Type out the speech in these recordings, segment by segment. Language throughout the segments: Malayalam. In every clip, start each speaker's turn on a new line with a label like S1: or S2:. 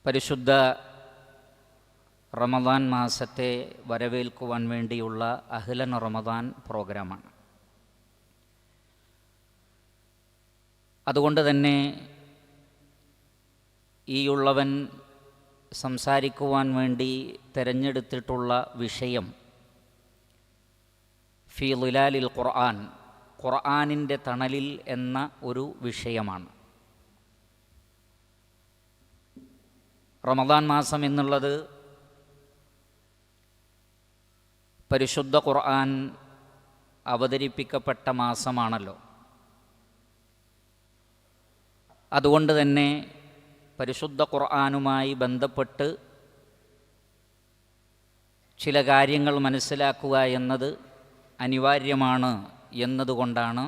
S1: പരിശുദ്ധ റമദാൻ മാസത്തെ വരവേൽക്കുവാൻ വേണ്ടിയുള്ള അഹ്ലൻ റമദാൻ പ്രോഗ്രാമാണ്. അതുകൊണ്ട് തന്നെ ഈയുള്ളവൻ സംസാരിക്കുവാൻ വേണ്ടി തിരഞ്ഞെടുത്തിട്ടുള്ള വിഷയം ഫീ ളിലാലിൽ ഖുർആൻ, ഖുർആനിൻ്റെ തണലിൽ എന്ന ഒരു വിഷയമാണ്. റമദാൻ മാസം എന്നുള്ളത് പരിശുദ്ധ ഖുർആൻ അവതരിപ്പിക്കപ്പെട്ട മാസമാണല്ലോ. അതുകൊണ്ട് തന്നെ പരിശുദ്ധ ഖുർആനുമായി ബന്ധപ്പെട്ട് ചില കാര്യങ്ങൾ മനസ്സിലാക്കുക എന്നത് അനിവാര്യമാണ് എന്നതുകൊണ്ടാണ്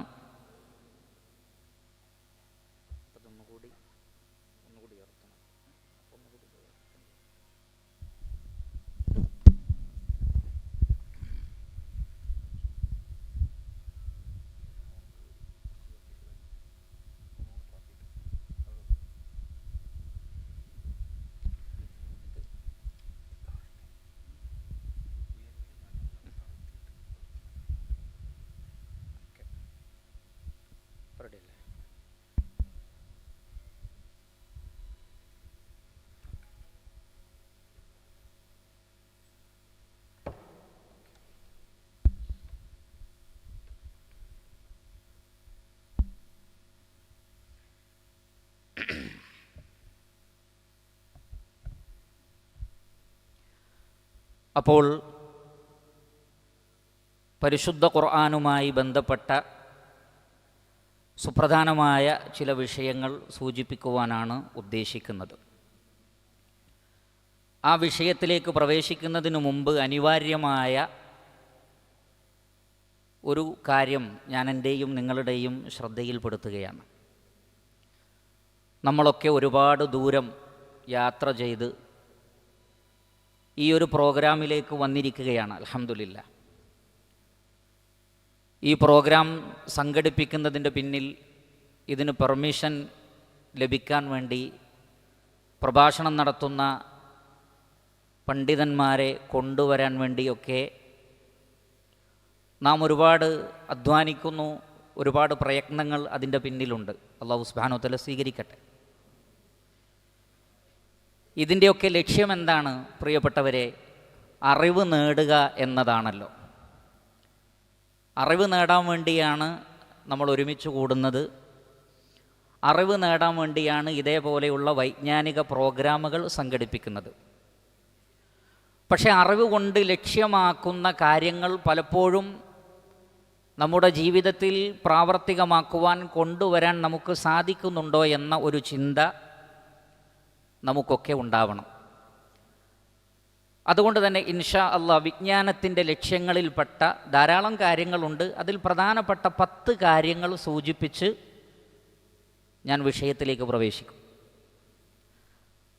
S1: അപ്പോൾ പരിശുദ്ധ ഖുർആനുമായി ബന്ധപ്പെട്ട സുപ്രധാനമായ ചില വിഷയങ്ങൾ സൂചിപ്പിക്കുവാനാണ് ഉദ്ദേശിക്കുന്നത്. ആ വിഷയത്തിലേക്ക് പ്രവേശിക്കുന്നതിന് മുമ്പ് അനിവാര്യമായ ഒരു കാര്യം ഞാൻ എൻ്റെയും നിങ്ങളുടെയും ശ്രദ്ധയിൽപ്പെടുത്തുകയാണ്. നമ്മളൊക്കെ ഒരുപാട് ദൂരം യാത്ര ചെയ്ത് ഈ ഒരു പ്രോഗ്രാമിലേക്ക് വന്നിരിക്കുകയാണ്. അൽഹംദുലില്ലാ. ഈ പ്രോഗ്രാം സംഘടിപ്പിക്കുന്നതിൻ്റെ പിന്നിൽ ഇതിന് പെർമിഷൻ ലഭിക്കാൻ വേണ്ടി പ്രഭാഷണം നടത്തുന്ന പണ്ഡിതന്മാരെ കൊണ്ടുവരാൻ വേണ്ടിയൊക്കെ നാം ഒരുപാട് അധ്വാനിക്കുന്നു, ഒരുപാട് പ്രയത്നങ്ങൾ അതിൻ്റെ പിന്നിലുണ്ട്. അല്ലാഹു സുബ്ഹാനഹു വ തആല സ്വീകരിക്കട്ടെ. ഇതിൻ്റെയൊക്കെ ലക്ഷ്യം എന്താണ് പ്രിയപ്പെട്ടവരെ? അറിവ് നേടുക എന്നതാണല്ലോ. അറിവ് നേടാൻ വേണ്ടിയാണ് നമ്മൾ ഒരുമിച്ച് കൂടുന്നത്. അറിവ് നേടാൻ വേണ്ടിയാണ് ഇതേപോലെയുള്ള വൈജ്ഞാനിക പ്രോഗ്രാമുകൾ സംഘടിപ്പിക്കുന്നത്. പക്ഷേ അറിവ് കൊണ്ട് ലക്ഷ്യമാക്കുന്ന കാര്യങ്ങൾ പലപ്പോഴും നമ്മുടെ ജീവിതത്തിൽ പ്രാവർത്തികമാക്കുവാൻ കൊണ്ടുവരാൻ നമുക്ക് സാധിക്കുന്നുണ്ടോ എന്ന ഒരു ചിന്ത നമുക്കൊക്കെ ഉണ്ടാവണം. അതുകൊണ്ട് തന്നെ ഇൻഷാ അല്ലാഹ് വിജ്ഞാനത്തിൻ്റെ ലക്ഷ്യങ്ങളിൽപ്പെട്ട ധാരാളം കാര്യങ്ങളുണ്ട്. അതിൽ പ്രധാനപ്പെട്ട 10 കാര്യങ്ങൾ സൂചിപ്പിച്ച് ഞാൻ വിഷയത്തിലേക്ക് പ്രവേശിക്കും.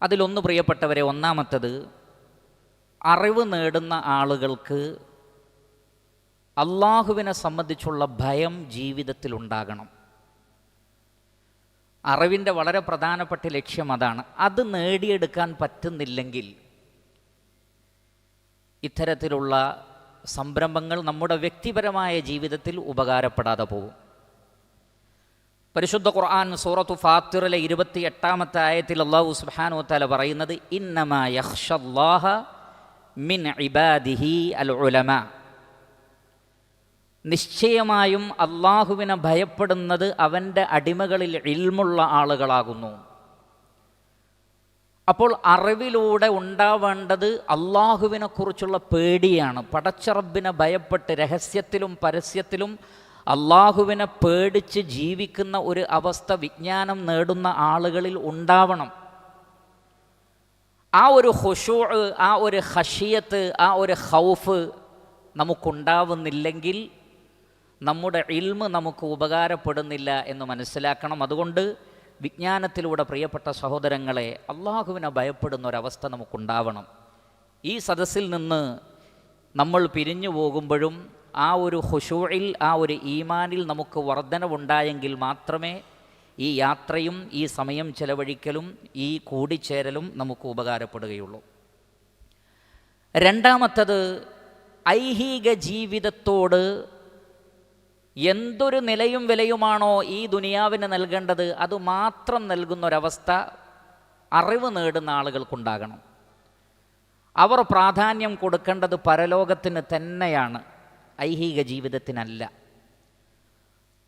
S1: അതിലൊന്ന് പ്രിയപ്പെട്ടവരെ, ഒന്നാമത്തത്, അറിവ് നേടുന്ന ആളുകൾക്ക് അള്ളാഹുവിനെ സംബന്ധിച്ചുള്ള ഭയം ജീവിതത്തിലുണ്ടാകണം. അറിവിൻ്റെ വളരെ പ്രധാനപ്പെട്ട ലക്ഷ്യം അതാണ്. അത് നേടിയെടുക്കാൻ പറ്റുന്നില്ലെങ്കിൽ ഇത്തരത്തിലുള്ള സംരംഭങ്ങൾ നമ്മുടെ വ്യക്തിപരമായ ജീവിതത്തിൽ ഉപകാരപ്പെടാതെ പോകും. പരിശുദ്ധ ഖുർആൻ സൂറത്തു ഫാത്തിറിലെ 28-ാമത്തെ ആയത്തിൽ അല്ലാഹു സുബ്ഹാനഹു വ തആല പറയുന്നത്, ഇന്നമാ യഖ്ഷല്ലാഹ മിൻ ഇബാദിഹി അൽ ഉലമാ. നിശ്ചയമായും അള്ളാഹുവിനെ ഭയപ്പെടുന്നത് അവൻ്റെ അടിമകളിൽ ഇൽമുള്ള ആളുകളാകുന്നു. അപ്പോൾ അറിവിലൂടെ ഉണ്ടാവേണ്ടത് അള്ളാഹുവിനെക്കുറിച്ചുള്ള പേടിയാണ്. പടച്ച റബ്ബിനെ ഭയപ്പെട്ട് രഹസ്യത്തിലും പരസ്യത്തിലും അള്ളാഹുവിനെ പേടിച്ച് ജീവിക്കുന്ന ഒരു അവസ്ഥ വിജ്ഞാനം നേടുന്ന ആളുകളിൽ ഉണ്ടാവണം. ആ ഒരു ഖുശൂ, ആ ഒരു ഖശിയത്ത്, ആ ഒരു ഖൗഫ് നമുക്കുണ്ടാവുന്നില്ലെങ്കിൽ നമ്മുടെ ഇൽമ് നമുക്ക് ഉപകാരപ്പെടുന്നില്ല എന്ന് മനസ്സിലാക്കണം. അതുകൊണ്ട് വിജ്ഞാനത്തിലൂടെ പ്രിയപ്പെട്ട സഹോദരങ്ങളെ, അള്ളാഹുവിനെ ഭയപ്പെടുന്ന ഒരവസ്ഥ നമുക്കുണ്ടാവണം. ഈ സദസ്സിൽ നിന്ന് നമ്മൾ പിരിഞ്ഞു പോകുമ്പോഴും ആ ഒരു ഖുശൂഇൽ, ആ ഒരു ഈമാനിൽ നമുക്ക് വർധനവുണ്ടായെങ്കിൽ മാത്രമേ ഈ യാത്രയും ഈ സമയം ചെലവഴിക്കലും ഈ കൂടിച്ചേരലും നമുക്ക് ഉപകാരപ്പെടുകയുള്ളൂ. രണ്ടാമത്തത്, ഐഹിക ജീവിതത്തോട് എന്തൊരു നിലയും വിലയുമാണോ ഈ ദുനിയാവിന് നൽകേണ്ടത് അത് മാത്രം നൽകുന്നൊരവസ്ഥ അറിവ് നേടുന്ന ആളുകൾക്കുണ്ടാകണം. അവർ പ്രാധാന്യം കൊടുക്കേണ്ടത് പരലോകത്തിന് തന്നെയാണ്, ഐഹിക ജീവിതത്തിനല്ല.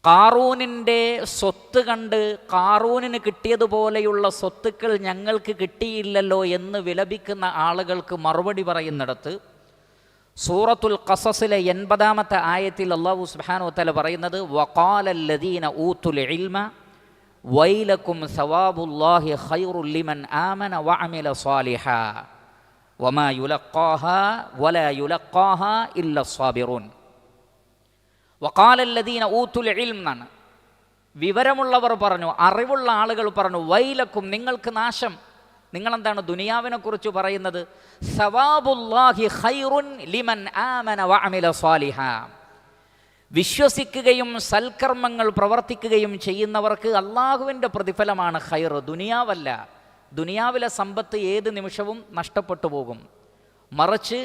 S1: ഖാറൂനിൻ്റെ സ്വത്ത് കണ്ട് ഖാറൂനിന് കിട്ടിയതുപോലെയുള്ള സ്വത്തുക്കൾ ഞങ്ങൾക്ക് കിട്ടിയില്ലല്ലോ എന്ന് വിലപിക്കുന്ന ആളുകൾക്ക് മറുപടി പറയുന്നിടത്ത് സൂറത്തുൽ ഖസസിലെ 80-ാമത്തെ ആയത്തിൽ അല്ലാഹു സുബ്ഹാനഹു വ തആല പറയുന്നത്, വഖാലല്ലദീന ഊതുൽ ഇൽമ വൈലക്കും സവാബുല്ലാഹി ഖൈറുൽ ലിമൻ ആമന വഅമില സ്വാലിഹാ വമാ യുലഖാഹാ വലാ യുലഖാഹാ ഇല്ല സ്വാബിറൂൻ. വഖാലല്ലദീന ഊതുൽ ഇൽം എന്നാണ്. വിവരമുള്ളവർ പറഞ്ഞു, അറിവുള്ള ആളുകൾ പറഞ്ഞു, വൈലക്കും നിങ്ങൾക്ക് നാശം. നിങ്ങളെന്താണ് ദുനിയാവിനെ കുറിച്ച് പറയുന്നത്? സവാബുല്ലാഹി ഖൈറുൻ ലിമൻ ആമന വഅമില സ്വാലിഹാ. വിശ്വസിക്കുകയും സൽക്കർമ്മങ്ങൾ പ്രവർത്തിക്കുകയും ചെയ്യുന്നവർക്ക് അള്ളാഹുവിൻ്റെ പ്രതിഫലമാണ് ഖൈർ, ദുനിയാവല്ല. ദുനിയാവിലെ സമ്പത്ത് ഏത് നിമിഷവും നഷ്ടപ്പെട്ടു പോകും. മറിച്ച്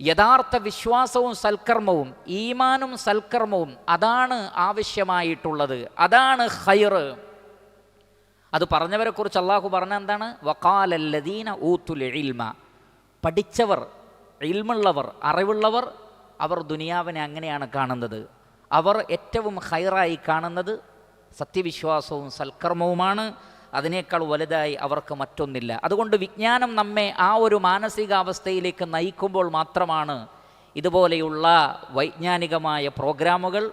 S1: യഥാർത്ഥ വിശ്വാസവും സൽക്കർമ്മവും ഈമാനും സൽക്കർമ്മവും അതാണ് ആവശ്യമായിട്ടുള്ളത്, അതാണ് ഖൈർ. അത് പറഞ്ഞവരെ കുറിച്ച് അള്ളാഹു പറഞ്ഞ എന്താണ്? വഖാലല്ലദീന ഊതുൽ ഇൽമ. പഠിച്ചവർ, ഇൽമുള്ളവർ, അറിവുള്ളവർ, അവർ ദുനിയാവിനെ അങ്ങനെയാണ് കാണുന്നത്. അവർ ഏറ്റവും ഖൈറായി കാണുന്നത് സത്യവിശ്വാസവും സൽക്കർമ്മവുമാണ്. അതിനേക്കാൾ വലുതായി അവർക്ക് മറ്റൊന്നില്ല. അതുകൊണ്ട് വിജ്ഞാനം നമ്മെ ആ ഒരു മാനസികാവസ്ഥയിലേക്ക് നയിക്കുമ്പോൾ മാത്രമാണ് ഇതുപോലെയുള്ള വൈജ്ഞാനികമായ പ്രോഗ്രാമുകൾ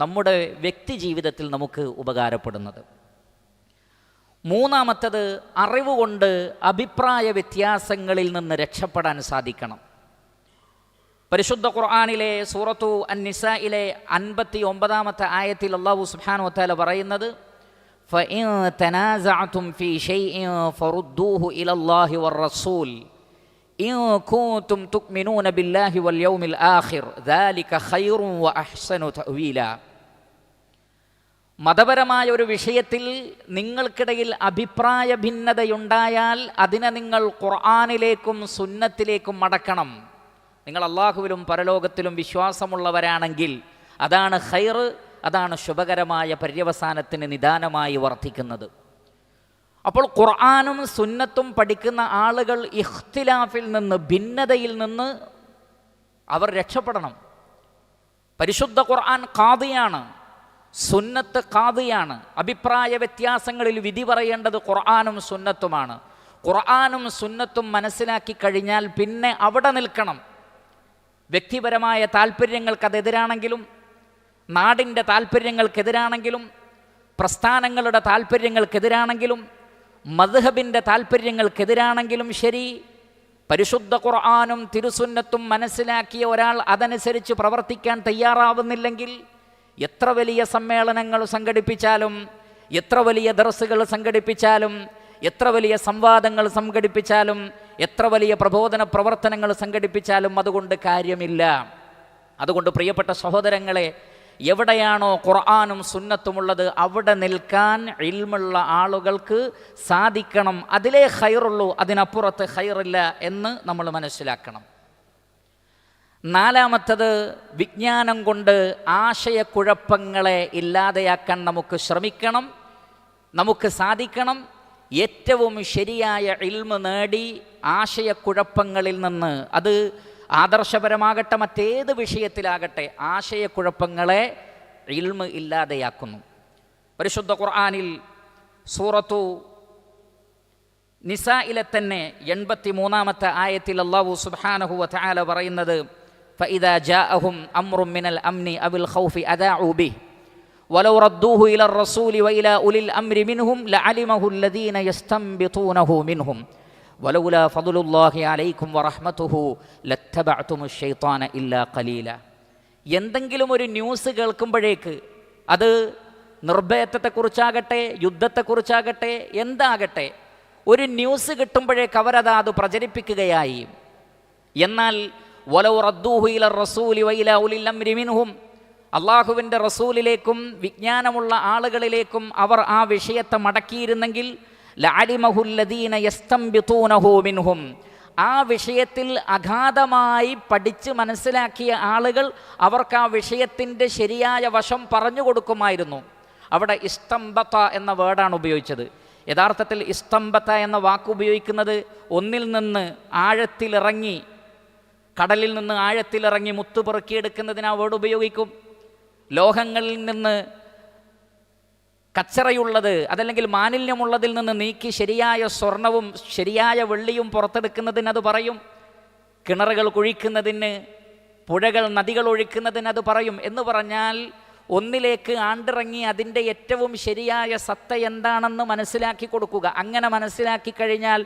S1: നമ്മുടെ വ്യക്തി ജീവിതത്തിൽ നമുക്ക് ഉപകാരപ്പെടുന്നത്. മൂന്നാമത്തത്, അറിവുകൊണ്ട് അഭിപ്രായ വ്യത്യാസങ്ങളിൽ നിന്ന് രക്ഷപ്പെടാൻ സാധിക്കണം. പരിശുദ്ധ ഖുർആനിലെ സൂറത്തു അൻ-നിസായിലെ 59-ാമത്തെ ആയത്തിൽ അല്ലാഹു സുബ്ഹാനഹു വ തആല പറയുന്നത്, ഫഇൻ തനാസഅതും ഫീ ശൈഇൻ ഫറുദ്ദൂഹു ഇലല്ലാഹി വർ-റസൂൽ ഇൻ കുൻതും തുഅ്മിനൂന ബില്ലാഹി വൽ യൗമിൽ ആഖിർ ദാലിക ഖൈറുൻ വ അഹ്സനു തഅവീല. മതപരമായ ഒരു വിഷയത്തിൽ നിങ്ങൾക്കിടയിൽ അഭിപ്രായ ഭിന്നതയുണ്ടായാൽ അതിനെ നിങ്ങൾ ഖുർആനിലേക്കും സുന്നത്തിലേക്കും മടക്കണം. നിങ്ങൾ അള്ളാഹുവിലും പരലോകത്തിലും വിശ്വാസമുള്ളവരാണെങ്കിൽ അതാണ് ഖൈർ, അതാണ് ശുഭകരമായ പര്യവസാനത്തിന് നിദാനമായി വർദ്ധിക്കുന്നത്. അപ്പോൾ ഖുർആനും സുന്നത്തും പഠിക്കുന്ന ആളുകൾ ഇഖ്തിലാഫിൽ നിന്ന്, ഭിന്നതയിൽ നിന്ന് അവർ രക്ഷപ്പെടണം. പരിശുദ്ധ ഖുർആൻ ഖാദിയാണ്, സുന്നത്ത് ഖാദിയാണ്. അഭിപ്രായ വ്യത്യാസങ്ങളിൽ വിധി പറയേണ്ടത് ഖുർആനും സുന്നത്തുമാണ്. ഖുർആനും സുന്നത്തും മനസ്സിലാക്കി കഴിഞ്ഞാൽ പിന്നെ അവിടെ നിൽക്കണം. വ്യക്തിപരമായ താല്പര്യങ്ങൾക്കതെതിരാണെങ്കിലും, നാടിൻ്റെ താല്പര്യങ്ങൾക്കെതിരാണെങ്കിലും, പ്രസ്ഥാനങ്ങളുടെ താല്പര്യങ്ങൾക്കെതിരാണെങ്കിലും, മദ്ഹബിൻ്റെ താല്പര്യങ്ങൾക്കെതിരാണെങ്കിലും ശരി, പരിശുദ്ധ ഖുർആനും തിരുസുന്നത്തും മനസ്സിലാക്കിയ ഒരാൾ അതനുസരിച്ച് പ്രവർത്തിക്കാൻ തയ്യാറാവുന്നില്ലെങ്കിൽ എത്ര വലിയ സമ്മേളനങ്ങൾ സംഘടിപ്പിച്ചാലും, എത്ര വലിയ ദർസുകൾ സംഘടിപ്പിച്ചാലും, എത്ര വലിയ സംവാദങ്ങൾ സംഘടിപ്പിച്ചാലും, എത്ര വലിയ പ്രബോധന പ്രവർത്തനങ്ങൾ സംഘടിപ്പിച്ചാലും അതുകൊണ്ട് കാര്യമില്ല. അതുകൊണ്ട് പ്രിയപ്പെട്ട സഹോദരങ്ങളെ, എവിടെയാണോ ഖുർആനും സുന്നത്തുമുള്ളത് അവിടെ നിൽക്കാൻ ഇൽമുള്ള ആളുകൾക്ക് സാധിക്കണം. അതിലേ ഖൈറുള്ളൂ, അതിനപ്പുറത്ത് ഖൈറില്ല എന്ന് നമ്മൾ മനസ്സിലാക്കണം. നാലാമത്തത്, വിജ്ഞാനം കൊണ്ട് ആശയക്കുഴപ്പങ്ങളെ ഇല്ലാതെയാക്കാൻ നമുക്ക് ശ്രമിക്കണം, നമുക്ക് സാധിക്കണം. ഏറ്റവും ശരിയായ ഇൽമ് നേടി ആശയക്കുഴപ്പങ്ങളിൽ നിന്ന്, അത് ആദർശപരമാകട്ടെ മറ്റേത് വിഷയത്തിലാകട്ടെ, ആശയക്കുഴപ്പങ്ങളെ ഇൽമ് ഇല്ലാതെയാക്കുന്നു. പരിശുദ്ധ ഖുർആനിൽ സൂറത്തു നിസായിലെ തന്നെ 83-ാമത്തെ ആയത്തിൽ അല്ലാഹു സുബ്ഹാനഹു വ തആല പറയുന്നത്, فإذا جاءهم أمر من الأمن أو الخوف أذاعوا به ولو ردوه إلى الرسول وإلى أولي الأمر منهم لعلمه الذين يستنبطونه منهم ولولا فضل الله عليكم ورحمته لاتبعتم الشيطان إلا قليلا. എന്തെങ്കിലും ഒരു ന്യൂസ് കേൾക്കുമ്പോഴേക്ക്, അത് നിർഭയത്വത്തെക്കുറിച്ചാകട്ടെ യുദ്ധത്തെക്കുറിച്ചാകട്ടെ എന്താകട്ടെ, ഒരു ന്യൂസ് കിട്ടുമ്പോഴേക്ക് അവരത് പ്രചരിപ്പിക്കുകയായി. എന്നാൽ വലൗ റദ്ദൂഹു ഇല റസൂലി വഇല ഉലിൽ അംരി മിൻഹും, അള്ളാഹുവിൻ്റെ റസൂലിലേക്കും വിജ്ഞാനമുള്ള ആളുകളിലേക്കും അവർ ആ വിഷയത്തെ മടക്കിയിരുന്നെങ്കിൽ ലഅലിമഹുല്ലദീന യസ്തംബിതൂനഹു മിൻഹും, ആ വിഷയത്തിൽ അഗാധമായി പഠിച്ച് മനസ്സിലാക്കിയ ആളുകൾ അവർക്ക് ആ വിഷയത്തിൻ്റെ ശരിയായ വശം പറഞ്ഞു കൊടുക്കുമായിരുന്നു. അവിടെ ഇസ്തംബത എന്ന വേർഡാണ് ഉപയോഗിച്ചത്. യഥാർത്ഥത്തിൽ ഇസ്തംബത എന്ന വാക്ക് ഉപയോഗിക്കുന്നത് ഒന്നിൽ നിന്ന് ആഴത്തിലിറങ്ങി, കടലിൽ നിന്ന് ആഴത്തിലിറങ്ങി മുത്തു പെറുക്കിയെടുക്കുന്നതിന് ആ വേർഡ് ഉപയോഗിക്കും. ലോഹങ്ങളിൽ നിന്ന് കച്ചറയുള്ളത് അതല്ലെങ്കിൽ മാലിന്യമുള്ളതിൽ നിന്ന് നീക്കി ശരിയായ സ്വർണവും ശരിയായ വെള്ളിയും പുറത്തെടുക്കുന്നതിന് അത് പറയും. കിണറുകൾ കുഴിക്കുന്നതിന്, പുഴകൾ നദികൾ ഒഴിക്കുന്നതിന് അത് പറയും. എന്ന് പറഞ്ഞാൽ ഒന്നിലേക്ക് ആണ്ടിറങ്ങി അതിൻ്റെ ഏറ്റവും ശരിയായ സത്ത എന്താണെന്ന് മനസ്സിലാക്കി കൊടുക്കുക. അങ്ങനെ മനസ്സിലാക്കി കഴിഞ്ഞാൽ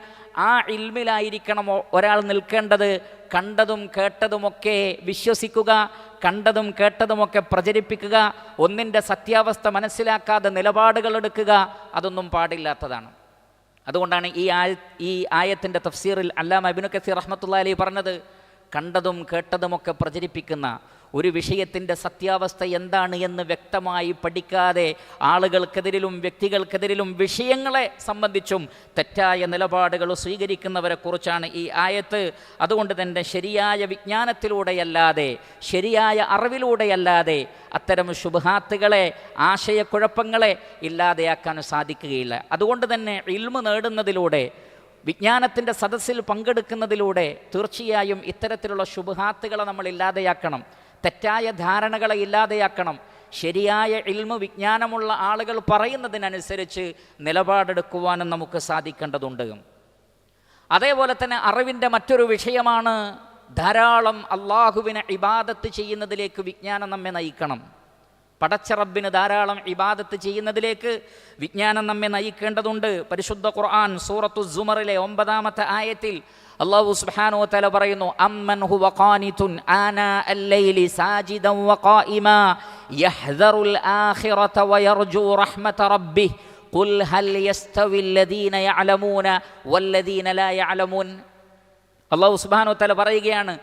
S1: ആ ഇൽമിലായിരിക്കണം ഒരാൾ നിൽക്കേണ്ടത്. കണ്ടതും കേട്ടതുമൊക്കെ വിശ്വസിക്കുക, കണ്ടതും കേട്ടതുമൊക്കെ പ്രചരിപ്പിക്കുക, ഒന്നിൻ്റെ സത്യാവസ്ഥ മനസ്സിലാക്കാതെ നിലപാടുകൾ എടുക്കുക, അതൊന്നും പാടില്ലാത്തതാണ്. അതുകൊണ്ടാണ് ഈ ആയത്തിൻ്റെ തഫ്സീറിൽ അല്ലാമ ഇബ്നു കസീർ റഹ്മത്തുള്ളാഹി അലൈഹി പറഞ്ഞത്, കണ്ടതും കേട്ടതുമൊക്കെ പ്രചരിപ്പിക്കുന്ന, ഒരു വിഷയത്തിൻ്റെ സത്യാവസ്ഥ എന്താണ് എന്ന് വ്യക്തമായി പഠിക്കാതെ ആളുകൾക്കെതിരിലും വ്യക്തികൾക്കെതിരിലും വിഷയങ്ങളെ സംബന്ധിച്ചും തെറ്റായ നിലപാടുകൾ സ്വീകരിക്കുന്നവരെ കുറിച്ചാണ് ഈ ആയത്ത്. അതുകൊണ്ട് തന്നെ ശരിയായ വിജ്ഞാനത്തിലൂടെയല്ലാതെ, ശരിയായ അറിവിലൂടെയല്ലാതെ അത്തരം ശുബ്ഹാത്തുകളെ, ആശയക്കുഴപ്പങ്ങളെ ഇല്ലാതെയാക്കാൻ സാധിക്കുകയില്ല. അതുകൊണ്ട് തന്നെ ഇൽമ് നേടുന്നതിലൂടെ, വിജ്ഞാനത്തിൻ്റെ സദസ്സിൽ പങ്കെടുക്കുന്നതിലൂടെ തീർച്ചയായും ഇത്തരത്തിലുള്ള ശുബ്ഹാത്തുകളെ നമ്മൾ ഇല്ലാതെയാക്കണം, തെറ്റായ ധാരണകളെ ഇല്ലാതെയാക്കണം. ശരിയായ ഇൽമു വിജ്ഞാനമുള്ള ആളുകൾ പറയുന്നതിനനുസരിച്ച് നിലപാടെടുക്കുവാനും നമുക്ക് സാധിക്കേണ്ടതുണ്ട്. അതേപോലെ തന്നെ അറിവിൻ്റെ മറ്റൊരു വിഷയമാണ് ധാരാളം അള്ളാഹുവിനെ ഇബാദത്ത് ചെയ്യുന്നതിലേക്ക് വിജ്ഞാനം നമ്മെ നയിക്കണം. പടച്ച റബ്ബിന് ധാരാളം ഇബാദത്ത് ചെയ്യുന്നതിലേക്ക് വിജ്ഞാനം നമ്മെ നയിക്കേണ്ടതുണ്ട്. പരിശുദ്ധ ഖുർആൻ സൂറത്തു സുമറിലെ 9-ാമത്തെ ആയത്തിൽ അല്ലാഹു സുബ്ഹാനഹു വ തആല പറയുന്നു, അമ്മൻ ഹുവ ഖാനിതുൻ ആനാ അൽ-ലൈലി സാജിദൻ വഖായിമാ യഹ്ദറുൽ ആഖിറത വയർജു റഹ്മത റബ്ബിഹി ഖുൽ ഹൽ യസ്തവി അല്ലദീന യഅലമൂന വല്ലദീന ലാ യഅലമൂൻ. അല്ലാഹു സുബ്ഹാനഹു വ തആല പറയുകയാണ്,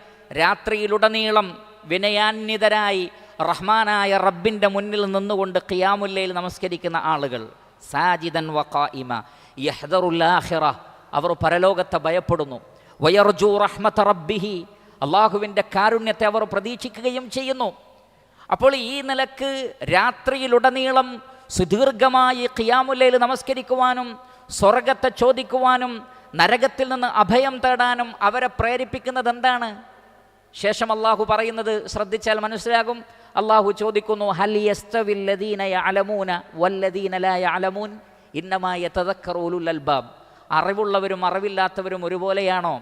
S1: രാത്രിയിലുടനീളം വിനയാന്വിതരായി റഹ്മാനായ റബ്ബിൻ്റെ മുന്നിൽ നിന്നുകൊണ്ട് ഖിയാമുൽ ലൈൽ നമസ്കരിക്കുന്ന ആളുകൾ, സാജിദൻ വഖായിമ യഹ്ദറുൽ ആഖിറ, അവർ പരലോകത്തെ ഭയപ്പെടുന്നു, വയർജു റഹ്മത റബ്ബിഹി, അള്ളാഹുവിൻ്റെ കാരുണ്യത്തെ അവർ പ്രതീക്ഷിക്കുകയും ചെയ്യുന്നു. അപ്പോൾ ഈ നിലക്ക് രാത്രിയിലുടനീളം സുദീർഘമായി ഖിയാമുൽ ലൈൽ നമസ്കരിക്കുവാനും സ്വർഗത്തെ ചോദിക്കുവാനും നരകത്തിൽ നിന്ന് അഭയം തേടാനും അവരെ പ്രേരിപ്പിക്കുന്നത് എന്താണ്? ശേഷം അള്ളാഹു പറയുന്നത് ശ്രദ്ധിച്ചാൽ മനസ്സിലാകും. അള്ളാഹു ചോദിക്കുന്നു, ഹൽ യസ്തവിൽ ലദീന യഅലമൂന വല്ലദീന ലാ യഅലമൂൻ ഇന്നമാ യതദക്കറു ഉലുൽ അൽബാബ്. അറിവുള്ളവരും അറിവില്ലാത്തവരും ഒരുപോലെയാണോ?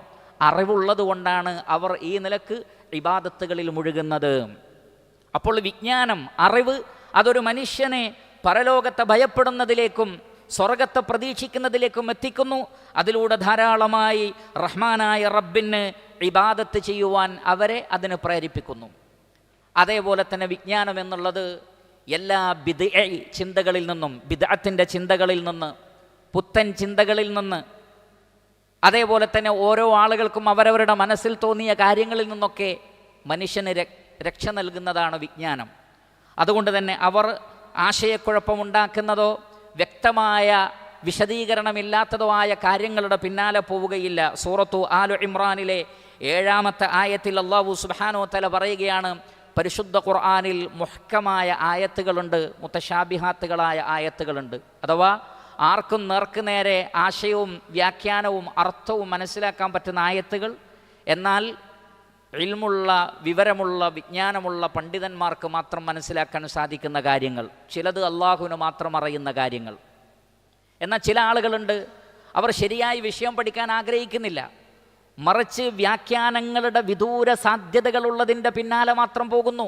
S1: അറിവുള്ളത് കൊണ്ടാണ് അവർ ഈ നിലക്ക് ഇബാദത്തുകളിൽ മുഴുകുന്നത്. അപ്പോൾ വിജ്ഞാനം, അറിവ്, അതൊരു മനുഷ്യനെ പരലോകത്തെ ഭയപ്പെടുന്നതിലേക്കും സ്വർഗത്തെ പ്രതീക്ഷിക്കുന്നതിലേക്കും എത്തിക്കുന്നു. അതിലൂടെ ധാരാളമായി റഹ്മാനായ റബ്ബിന് ഇബാദത്ത് ചെയ്യുവാൻ അവരെ അതിന് പ്രേരിപ്പിക്കുന്നു. അതേപോലെ തന്നെ വിജ്ഞാനം എന്നുള്ളത് എല്ലാ ബിദ്അ ചിന്തകളിൽ നിന്നും, ബിദ്അത്തിൻ്റെ ചിന്തകളിൽ നിന്ന്, പുത്തൻ ചിന്തകളിൽ നിന്ന്, അതേപോലെ തന്നെ ഓരോ ആളുകൾക്കും അവരവരുടെ മനസ്സിൽ തോന്നിയ കാര്യങ്ങളിൽ നിന്നൊക്കെ മനുഷ്യന് രക്ഷ നൽകുന്നതാണ് വിജ്ഞാനം. അതുകൊണ്ട് തന്നെ അവർ ആശയക്കുഴപ്പമുണ്ടാക്കുന്നതോ വ്യക്തമായ വിശദീകരണമില്ലാത്തതോ ആയ കാര്യങ്ങളുടെ പിന്നാലെ പോവുകയില്ല. സൂറത്തു ആലു ഇമ്രാനിലെ 7-ാമത്തെ ആയത്തിൽ അല്ലാഹു സുബ്ഹാനഹു വ തആല പറയുകയാണ്, പരിശുദ്ധ ഖുർആനിൽ മുഹ്കമായ ആയത്തുകളുണ്ട്, മുതശാബിഹാത്തുകളായ ആയത്തുകളുണ്ട്. അഥവാ ആർക്കും നേർക്ക് നേരെ ആശയവും വ്യാഖ്യാനവും അർത്ഥവും മനസ്സിലാക്കാൻ പറ്റുന്ന ആയത്തുകൾ. എന്നാൽ ഇൽമുള്ള, വിവരമുള്ള, വിജ്ഞാനമുള്ള പണ്ഡിതന്മാർക്ക് മാത്രം മനസ്സിലാക്കാൻ സാധിക്കുന്ന കാര്യങ്ങൾ, ചിലത് അള്ളാഹുവിന് മാത്രം അറിയുന്ന കാര്യങ്ങൾ. എന്നാൽ ചില ആളുകളുണ്ട്, അവർ ശരിയായി വിഷയം പഠിക്കാൻ ആഗ്രഹിക്കുന്നില്ല, മറിച്ച് വ്യാഖ്യാനങ്ങളുടെ വിദൂര സാധ്യതകളുള്ളതിൻ്റെ പിന്നാലെ മാത്രം പോകുന്നു.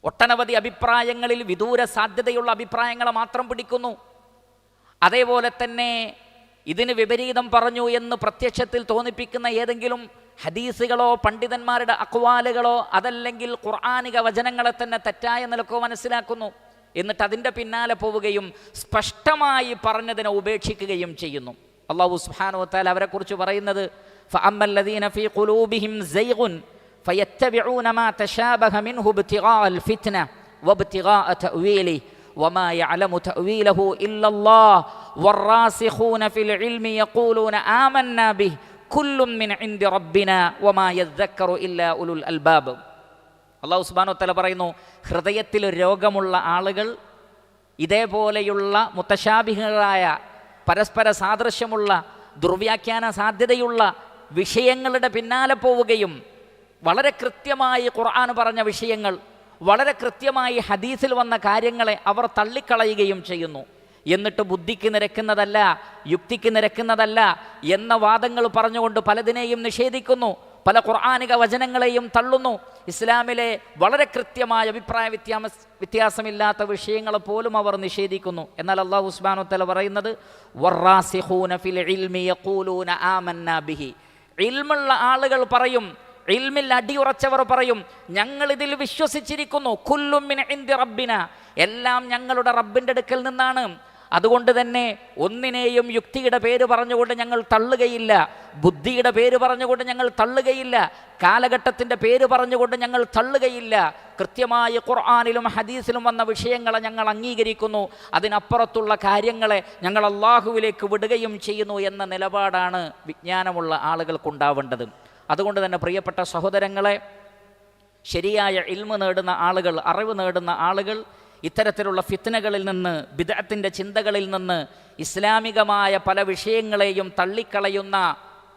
S1: ഒട്ടനവധി അഭിപ്രായങ്ങളിൽ വിദൂര സാധ്യതയുള്ള അഭിപ്രായങ്ങളെ മാത്രം പിടിക്കുന്നു. അതേപോലെ തന്നെ ഇതിന് വിപരീതം പറഞ്ഞു എന്ന് പ്രത്യക്ഷത്തിൽ തോന്നിപ്പിക്കുന്ന ഏതെങ്കിലും ഹദീസുകളോ പണ്ഡിതന്മാരുടെ അഖ്വാലുകളോ അതല്ലെങ്കിൽ ഖുർആനിക വചനങ്ങളെ തന്നെ തെറ്റായ നിലക്കോ മനസ്സിലാക്കുന്നു. എന്നിട്ട് അതിൻ്റെ പിന്നാലെ പോവുകയും സ്പഷ്ടമായി പറഞ്ഞതിനെ ഉപേക്ഷിക്കുകയും ചെയ്യുന്നു. അല്ലാഹു സുബ്ഹാനഹു വ തആല അവരെക്കുറിച്ച് പറയുന്നത്, ഫഅമ്മല്ലദീന ഫീ ഖുലൂബിഹിം സൈഗുൻ فيتبعون ما تشابه منه ابتغاء الفتنة وابتغاء تأويله وما يعلم تأويله إلا الله والراسخون في العلم يقولون آمنا به كل من عند ربنا وما يذكر إلا أولو الألباب. അല്ലാഹു സുബ്ഹാനഹു വതആല പറയുന്നു, ഹൃദയത്തിൽ രോഗമുള്ള ആളുകൾ ഇതേപോലെയുള്ള മുത്തശാബിഹകളായ പരസ്പര സാദൃശ്യമുള്ള ദുർവ്യാഖ്യാന സാധ്യതയുള്ള വിഷയങ്ങളുടെ പിന്നാലെ പോവുകയും വളരെ കൃത്യമായി ഖുർആൻ പറഞ്ഞ വിഷയങ്ങൾ, വളരെ കൃത്യമായി ഹദീസിൽ വന്ന കാര്യങ്ങളെ അവർ തള്ളിക്കളയുകയും ചെയ്യുന്നു. എന്നിട്ട് ബുദ്ധിക്ക് നിരക്കുന്നതല്ല, യുക്തിക്ക് നിരക്കുന്നതല്ല എന്ന വാദങ്ങൾ പറഞ്ഞുകൊണ്ട് പലതിനെയും നിഷേധിക്കുന്നു, പല ഖുർആനിക വചനങ്ങളെയും തള്ളുന്നു. ഇസ്ലാമിലെ വളരെ കൃത്യമായ അഭിപ്രായ വ്യത്യാസമില്ലാത്ത വിഷയങ്ങളെ പോലും അവർ നിഷേധിക്കുന്നു. എന്നാൽ അല്ലാഹു സുബ്ഹാനഹു വതആല പറയുന്നത്, വറാസിഖൂന ഫിൽ ഇൽമി യഖൂലൂന ആമന്നാ ബിഹി. ഇൽമുള്ള ആളുകൾ പറയും, ഇൽമിൽ അടിയുറച്ചവർ പറയും, ഞങ്ങളിതിൽ വിശ്വസിച്ചിരിക്കുന്നു. കുല്ലും മിൻ ഇൻദി റബ്ബിന, എല്ലാം ഞങ്ങളുടെ റബ്ബിൻ്റെ അടുക്കൽ നിന്നാണ്. അതുകൊണ്ട് തന്നെ ഒന്നിനെയും യുക്തിയുടെ പേര് പറഞ്ഞുകൊണ്ട് ഞങ്ങൾ തള്ളുകയില്ല, ബുദ്ധിയുടെ പേര് പറഞ്ഞുകൊണ്ട് ഞങ്ങൾ തള്ളുകയില്ല, കാലഘട്ടത്തിൻ്റെ പേര് പറഞ്ഞുകൊണ്ട് ഞങ്ങൾ തള്ളുകയില്ല. കൃത്യമായി ഖുർആനിലും ഹദീസിലും വന്ന വിഷയങ്ങളെ ഞങ്ങൾ അംഗീകരിക്കുന്നു, അതിനപ്പുറത്തുള്ള കാര്യങ്ങളെ ഞങ്ങൾ അല്ലാഹുവിലേക്ക് വിടുകയും ചെയ്യുന്നു എന്ന നിലപാടാണ് വിജ്ഞാനമുള്ള ആളുകൾക്കുണ്ടാവേണ്ടത്. അതുകൊണ്ട് തന്നെ പ്രിയപ്പെട്ട സഹോദരങ്ങളെ, ശരിയായ ഇൽമ് നേടുന്ന ആളുകൾ, അറിവ് നേടുന്ന ആളുകൾ ഇത്തരത്തിലുള്ള ഫിത്നകളിൽ നിന്ന്, ബിദ്അത്തിൻ്റെ ചിന്തകളിൽ നിന്ന്, ഇസ്ലാമികമായ പല വിഷയങ്ങളെയും തള്ളിക്കളയുന്ന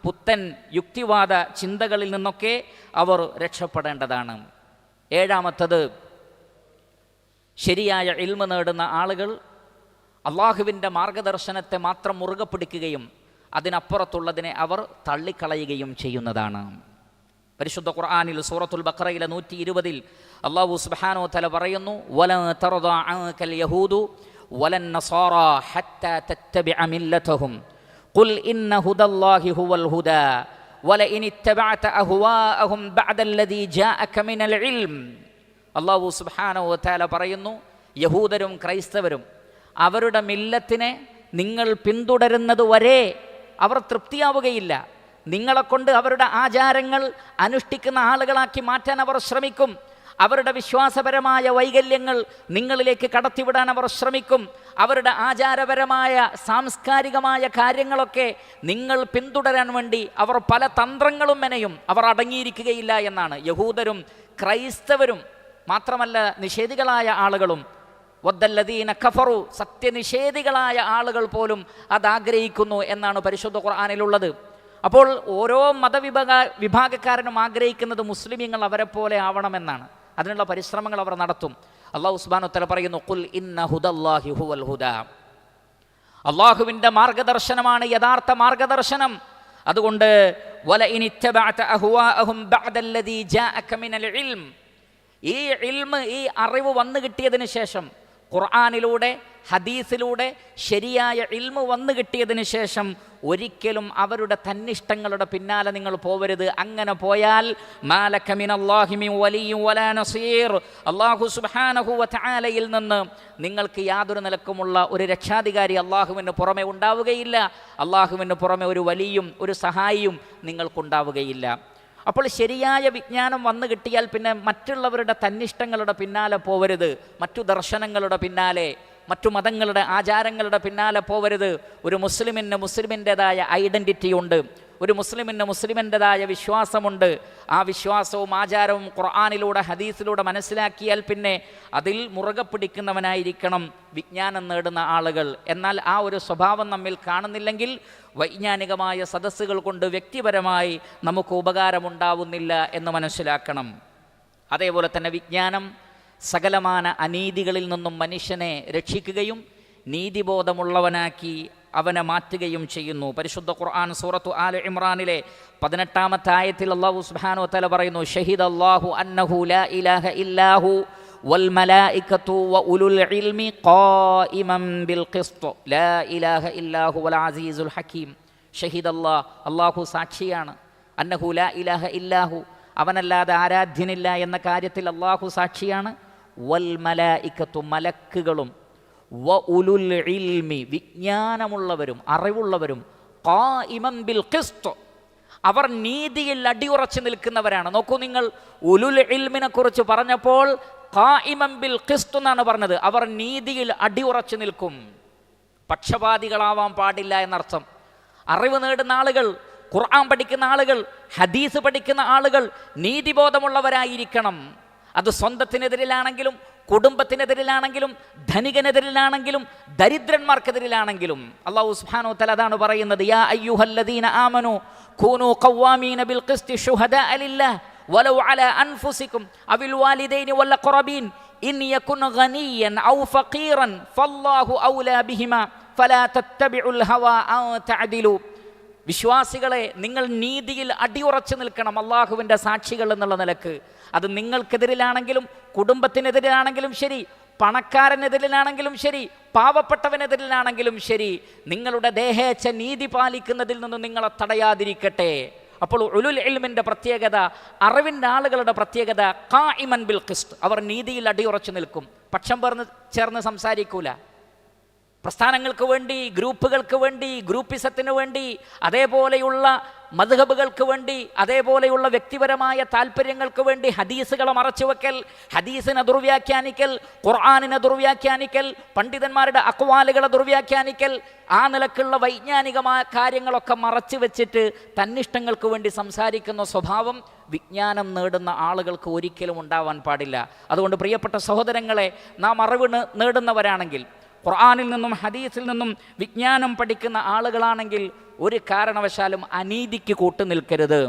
S1: പുത്തൻ യുക്തിവാദ ചിന്തകളിൽ നിന്നൊക്കെ അവർ രക്ഷപ്പെടേണ്ടതാണ്. ഏഴാമത്തത്, ശരിയായ ഇൽമ് നേടുന്ന ആളുകൾ അള്ളാഹുവിൻ്റെ മാർഗദർശനത്തെ മാത്രം മുറുകെ പിടിക്കുകയും അതിനപ്പുറത്തുള്ളതിനെ അവർ തള്ളിക്കളയുകയും ചെയ്യുന്നതാണ്. പരിശുദ്ധ ഖുർആനിൽ സൂറത്തുൽ ബഖറയിലെ 120 അല്ലാഹു സുബ്ഹാനഹു വതആല പറയുന്നു, വലൻ തർദാ അൻകൽ യഹൂദു വലൻ നസാറാ ഹത്താ തത്തബിഅ മില്ലതഹും ഖുൽ ഇന്ന ഹുദല്ലാഹി ഹുവൽ ഹുദാ വലഇൻ ഇത്തബഅത അഹ്വാഅഹും ബഅദല്ലദീ ജാഅക മിനൽ ഇൽം. അല്ലാഹു സുബ്ഹാനഹു വതആല പറയുന്നു, യഹൂദരും ക്രൈസ്തവരും അവരുടെ മില്ലത്തിനെ നിങ്ങൾ പിന്തുടരുന്നത് വരെ അവർ തൃപ്തിയാവുകയില്ല. നിങ്ങളെക്കൊണ്ട് അവരുടെ ആചാരങ്ങൾ അനുഷ്ഠിക്കുന്ന ആളുകളാക്കി മാറ്റാൻ അവർ ശ്രമിക്കും. അവരുടെ വിശ്വാസപരമായ വൈകല്യങ്ങൾ നിങ്ങളിലേക്ക് കടത്തിവിടാൻ അവർ ശ്രമിക്കും. അവരുടെ ആചാരപരമായ സാംസ്കാരികമായ കാര്യങ്ങളൊക്കെ നിങ്ങൾ പിന്തുടരാൻ വേണ്ടി അവർ പല തന്ത്രങ്ങളും മെനയും. അവർ അടങ്ങിയിരിക്കുകയില്ല എന്നാണ്. യഹൂദരും ക്രൈസ്തവരും മാത്രമല്ല, നിഷേധികളായ ആളുകളും, വദ്ദല്ലദീന കഫറു, സത്യനിഷേധികളായ ആളുകൾ പോലും അതാഗ്രഹിക്കുന്നു എന്നാണ് പരിശുദ്ധ ഖുർആനിലുള്ളത്. അപ്പോൾ ഓരോ വിഭാഗക്കാരനും ആഗ്രഹിക്കുന്നത് മുസ്ലിമീങ്ങൾ അവരെ പോലെ ആവണമെന്നാണ്. അതിനുള്ള പരിശ്രമങ്ങൾ അവർ നടത്തും. അല്ലാഹു സുബ്ഹാനഹു വതആല പറയുന്നു, ഖുൽ ഇന്ന ഹുദല്ലാഹി ഹുവൽ ഹുദാ. അല്ലാഹുവിൻ്റെ മാർഗദർശനമാണ് യഥാർത്ഥ മാർഗദർശനം. അതുകൊണ്ട് വലഇൻ ഇത്തബഅത അഹ്വാഅഹും ബഅദല്ലദീ ജാഅക മിനൽ ഇൽം, ഈ ഇൽമ്, ഈ അറിവ് വന്നു കിട്ടിയതിന് ശേഷം, ഖുർആനിലൂടെ ഹദീസിലൂടെ ശരിയായ ഇൽമ് വന്നു കിട്ടിയതിന് ശേഷം ഒരിക്കലും അവരുടെ തന്നിഷ്ടങ്ങളുടെ പിന്നാലെ നിങ്ങൾ പോവരുത്. അങ്ങനെ പോയാൽ മാലക മിനല്ലാഹി മിൻ വലിയ്യിൻ വലാ നസീർ, അല്ലാഹു സുബ്ഹാനഹു വതആലയിൽ നിന്ന് നിങ്ങൾക്ക് യാതൊരു നിലക്കുമുള്ള ഒരു രക്ഷാധികാരി അല്ലാഹുവിന് പുറമെ ഉണ്ടാവുകയില്ല. അല്ലാഹുവിന് പുറമെ ഒരു വലിയും ഒരു സഹായിയും നിങ്ങൾക്കുണ്ടാവുകയില്ല. അപ്പോൾ ശരിയായ വിജ്ഞാനം വന്നു കിട്ടിയാൽ പിന്നെ മറ്റുള്ളവരുടെ തന്നിഷ്ടങ്ങളുടെ പിന്നാലെ പോവരുത്, മറ്റു ദർശനങ്ങളുടെ പിന്നാലെ, മറ്റു മതങ്ങളുടെ ആചാരങ്ങളുടെ പിന്നാലെ പോവരുത്. ഒരു മുസ്ലിമിന് മുസ്ലിമിൻ്റെതായ ഐഡൻറ്റിറ്റി ഉണ്ട്, ഒരു മുസ്ലിമിന് മുസ്ലിമിൻ്റെതായ വിശ്വാസമുണ്ട്. ആ വിശ്വാസവും ആചാരവും ഖുർആനിലൂടെ ഹദീസിലൂടെ മനസ്സിലാക്കിയാൽ പിന്നെ അതിൽ മുറുകെ പിടിക്കുന്നവനായിരിക്കണം വിജ്ഞാനം നേടുന്ന ആളുകൾ. എന്നാൽ ആ ഒരു സ്വഭാവം നമ്മിൽ കാണുന്നില്ലെങ്കിൽ വൈജ്ഞാനികമായ സദസ്സുകൾ കൊണ്ട് വ്യക്തിപരമായി നമുക്ക് ഉപകാരമുണ്ടാവുന്നില്ല എന്ന് മനസ്സിലാക്കണം. അതേപോലെ തന്നെ വിജ്ഞാനം സകലമാന അനീതികളിൽ നിന്നും മനുഷ്യനെ രക്ഷിക്കുകയും നീതിബോധമുള്ളവനാക്കി അവനെ മാറ്റുകയും ചെയ്യുന്നു. പരിശുദ്ധ ഖുർആൻ സൂറത്തു ആല ഇമ്രാനിലെ 18-ാമത്തെ ആയത്തിൽ അല്ലാഹു സുബ്ഹാനഹു വതആല പറയുന്നു, ഷഹിദല്ലാഹു അന്നഹു ലാ ഇലാഹ ഇല്ലാഹു വൽ മലായികതു വ ഉലുൽ ഇൽമി ഖായിമൻ ബിൽ ഖിസ്ത് ലാ ഇലാഹ ഇല്ലാഹു വൽ അസീസുൽ ഹകീം. ഷഹിദല്ലാഹ്, അല്ലാഹു സാക്ഷിയാണ്, അന്നഹു ലാ ഇലാഹ ഇല്ലാഹു, അവനല്ലാതെ ആരാധ്യനില്ല എന്ന കാര്യത്തിൽ അല്ലാഹു സാക്ഷിയാണ്. വൽ മലായികതു, മലക്കുകളും, വ ഉലുൽ ഇൽമി, വിജ്ഞാനമുള്ളവരും അറിവുള്ളവരും, ഖായിമൻ ബിൽ ഖിസ്ത്, അവർ നീതിയിൽ അടിയുറച്ചു നിൽക്കുന്നവരാണ്. നോക്കൂ, നിങ്ങൾ ഉലുൽ ഇൽമിനെ കുറിച്ച് പറഞ്ഞപ്പോൾ ഖായിമൻ ബിൽ ഖിസ്ത് എന്നാണ് പറഞ്ഞത്. അവർ നീതിയിൽ അടിയുറച്ചു നിൽക്കും. പക്ഷപാതികളാവാൻ പാടില്ല എന്നർത്ഥം. അറിവ് നേടുന്ന ആളുകൾ, ഖുർആൻ പഠിക്കുന്ന ആളുകൾ, ഹദീസ് പഠിക്കുന്ന ആളുകൾ നീതിബോധമുള്ളവരായിരിക്കണം. അത് സ്വന്തത്തിനെതിരിലാണെങ്കിലും കുടുംബത്തിനെതിരിലാണെങ്കിലും ധനികനെതിരിലാണെങ്കിലും ദരിദ്രന്മാർക്കെതിരിലാണെങ്കിലും. അല്ലാഹു സുബ്ഹാനഹു വ തആല അതാണ് പറയുന്നത്, യാ അയ്യുഹല്ലദീന ആമനു കൂനൂ ഖവ്വാമീന ബിൽ ഖിസ്തി ശുഹദാഅ ലില്ലാഹ് വലൗ അലാ അൻഫുസികും അവിൽ വാലിദൈനി വൽ അഖറബീൻ ഇൻ യകുൻ ഗനിയ്യൻ ഔ ഫഖീറൻ ഫല്ലാഹു ഔലാ ബിഹിമാ ഫലാ തത്തബിഉൽ ഹവാ അൻ തഅദിലു. വിശ്വാസികളെ, നിങ്ങൾ നീതിയിൽ അടിയുറച്ചു നിൽക്കണം അള്ളാഹുവിൻ്റെ സാക്ഷികൾ എന്നുള്ള നിലക്ക്. അത് നിങ്ങൾക്കെതിരിലാണെങ്കിലും കുടുംബത്തിനെതിരിലാണെങ്കിലും ശരി, പണക്കാരനെതിരിലാണെങ്കിലും ശരി, പാവപ്പെട്ടവനെതിരിലാണെങ്കിലും ശരി, നിങ്ങളുടെ ദേഹേച്ഛ നീതി പാലിക്കുന്നതിൽ നിന്ന് നിങ്ങളെ തടയാതിരിക്കട്ടെ. അപ്പോൾ ഉലുൽ ഇൽമിൻ്റെ പ്രത്യേകത, അറിവിൻ്റെ ആളുകളുടെ പ്രത്യേകത ഖായിമൻ ബിൽ ഖിസ്ത്. അവർ നീതിയിൽ അടിയുറച്ചു നിൽക്കും. പക്ഷം ചേർന്ന് സംസാരിക്കൂല. പ്രസ്ഥാനങ്ങൾക്ക് വേണ്ടി, ഗ്രൂപ്പുകൾക്ക് വേണ്ടി, ഗ്രൂപ്പിസത്തിന് വേണ്ടി, അതേപോലെയുള്ള മദ്ഹബുകൾക്ക് വേണ്ടി, അതേപോലെയുള്ള വ്യക്തിപരമായ താല്പര്യങ്ങൾക്ക് വേണ്ടി ഹദീസുകളെ മറച്ചുവെക്കൽ, ഹദീസിനെ ദുർവ്യാഖ്യാനിക്കൽ, ഖുർആനിനെ ദുർവ്യാഖ്യാനിക്കൽ, പണ്ഡിതന്മാരുടെ അക്വാലുകളെ ദുർവ്യാഖ്യാനിക്കൽ, ആ നിലക്കുള്ള വൈജ്ഞാനികമായ കാര്യങ്ങളൊക്കെ മറച്ചു വെച്ചിട്ട് തന്നിഷ്ടങ്ങൾക്ക് വേണ്ടി സംസാരിക്കുന്ന സ്വഭാവം വിജ്ഞാനം നേടുന്ന ആളുകൾക്ക് ഒരിക്കലും ഉണ്ടാവാൻ പാടില്ല. അതുകൊണ്ട് പ്രിയപ്പെട്ട സഹോദരങ്ങളെ, നാം അറിവ് നേടുന്നവരാണെങ്കിൽ, ഖുർആനിൽ നിന്നും ഹദീസിൽ നിന്നും വിജ്ഞാനം പഠിക്കുന്ന ആളുകളാണെങ്കിൽ ഒരു കാരണവശാലും അനീതിക്ക് കൂട്ടുനിൽക്കരുത്,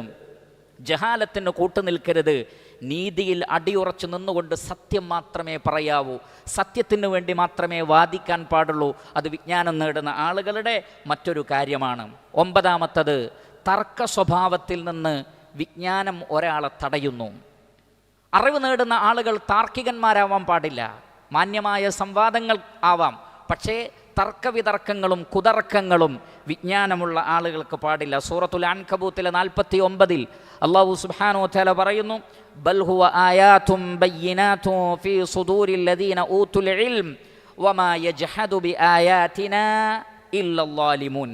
S1: ജഹാലത്തിന് കൂട്ടുനിൽക്കരുത്. നീതിയിൽ അടിയുറച്ചു നിന്നുകൊണ്ട് സത്യം മാത്രമേ പറയാവൂ, സത്യത്തിന് വേണ്ടി മാത്രമേ വാദിക്കാൻ പാടുള്ളൂ. അത് വിജ്ഞാനം നേടുന്ന ആളുകളുടെ മറ്റൊരു കാര്യമാണ്. 9ാമത്തത്, തർക്ക സ്വഭാവത്തിൽ നിന്ന് വിജ്ഞാനം ഒരാളെ തടയുന്നു. അറിവ് നേടുന്ന ആളുകൾ താർക്കികന്മാരാവാൻ പാടില്ല. മാന്യമായ സംവാദങ്ങൾ ആവാം, പക്ഷേ തർക്കവിതർക്കങ്ങളും കുതർക്കങ്ങളും വിജ്ഞാനമുള്ള ആളുകൾക്ക് പാടില്ല. സൂറത്തുൽ അൻകബൂത്തിലെ 49 അല്ലാഹു സുബ്ഹാനഹു വ തആല പറയുന്നു, ബൽ ഹുവ ആയാതും ബയ്യിനാതും ഫീ സുദൂരിൽ ലദീന ഊതുൽ ഇൽം വമാ യജ്ഹദു ബിആയാതിനാ ഇല്ലല്ലാലിമൂൻ.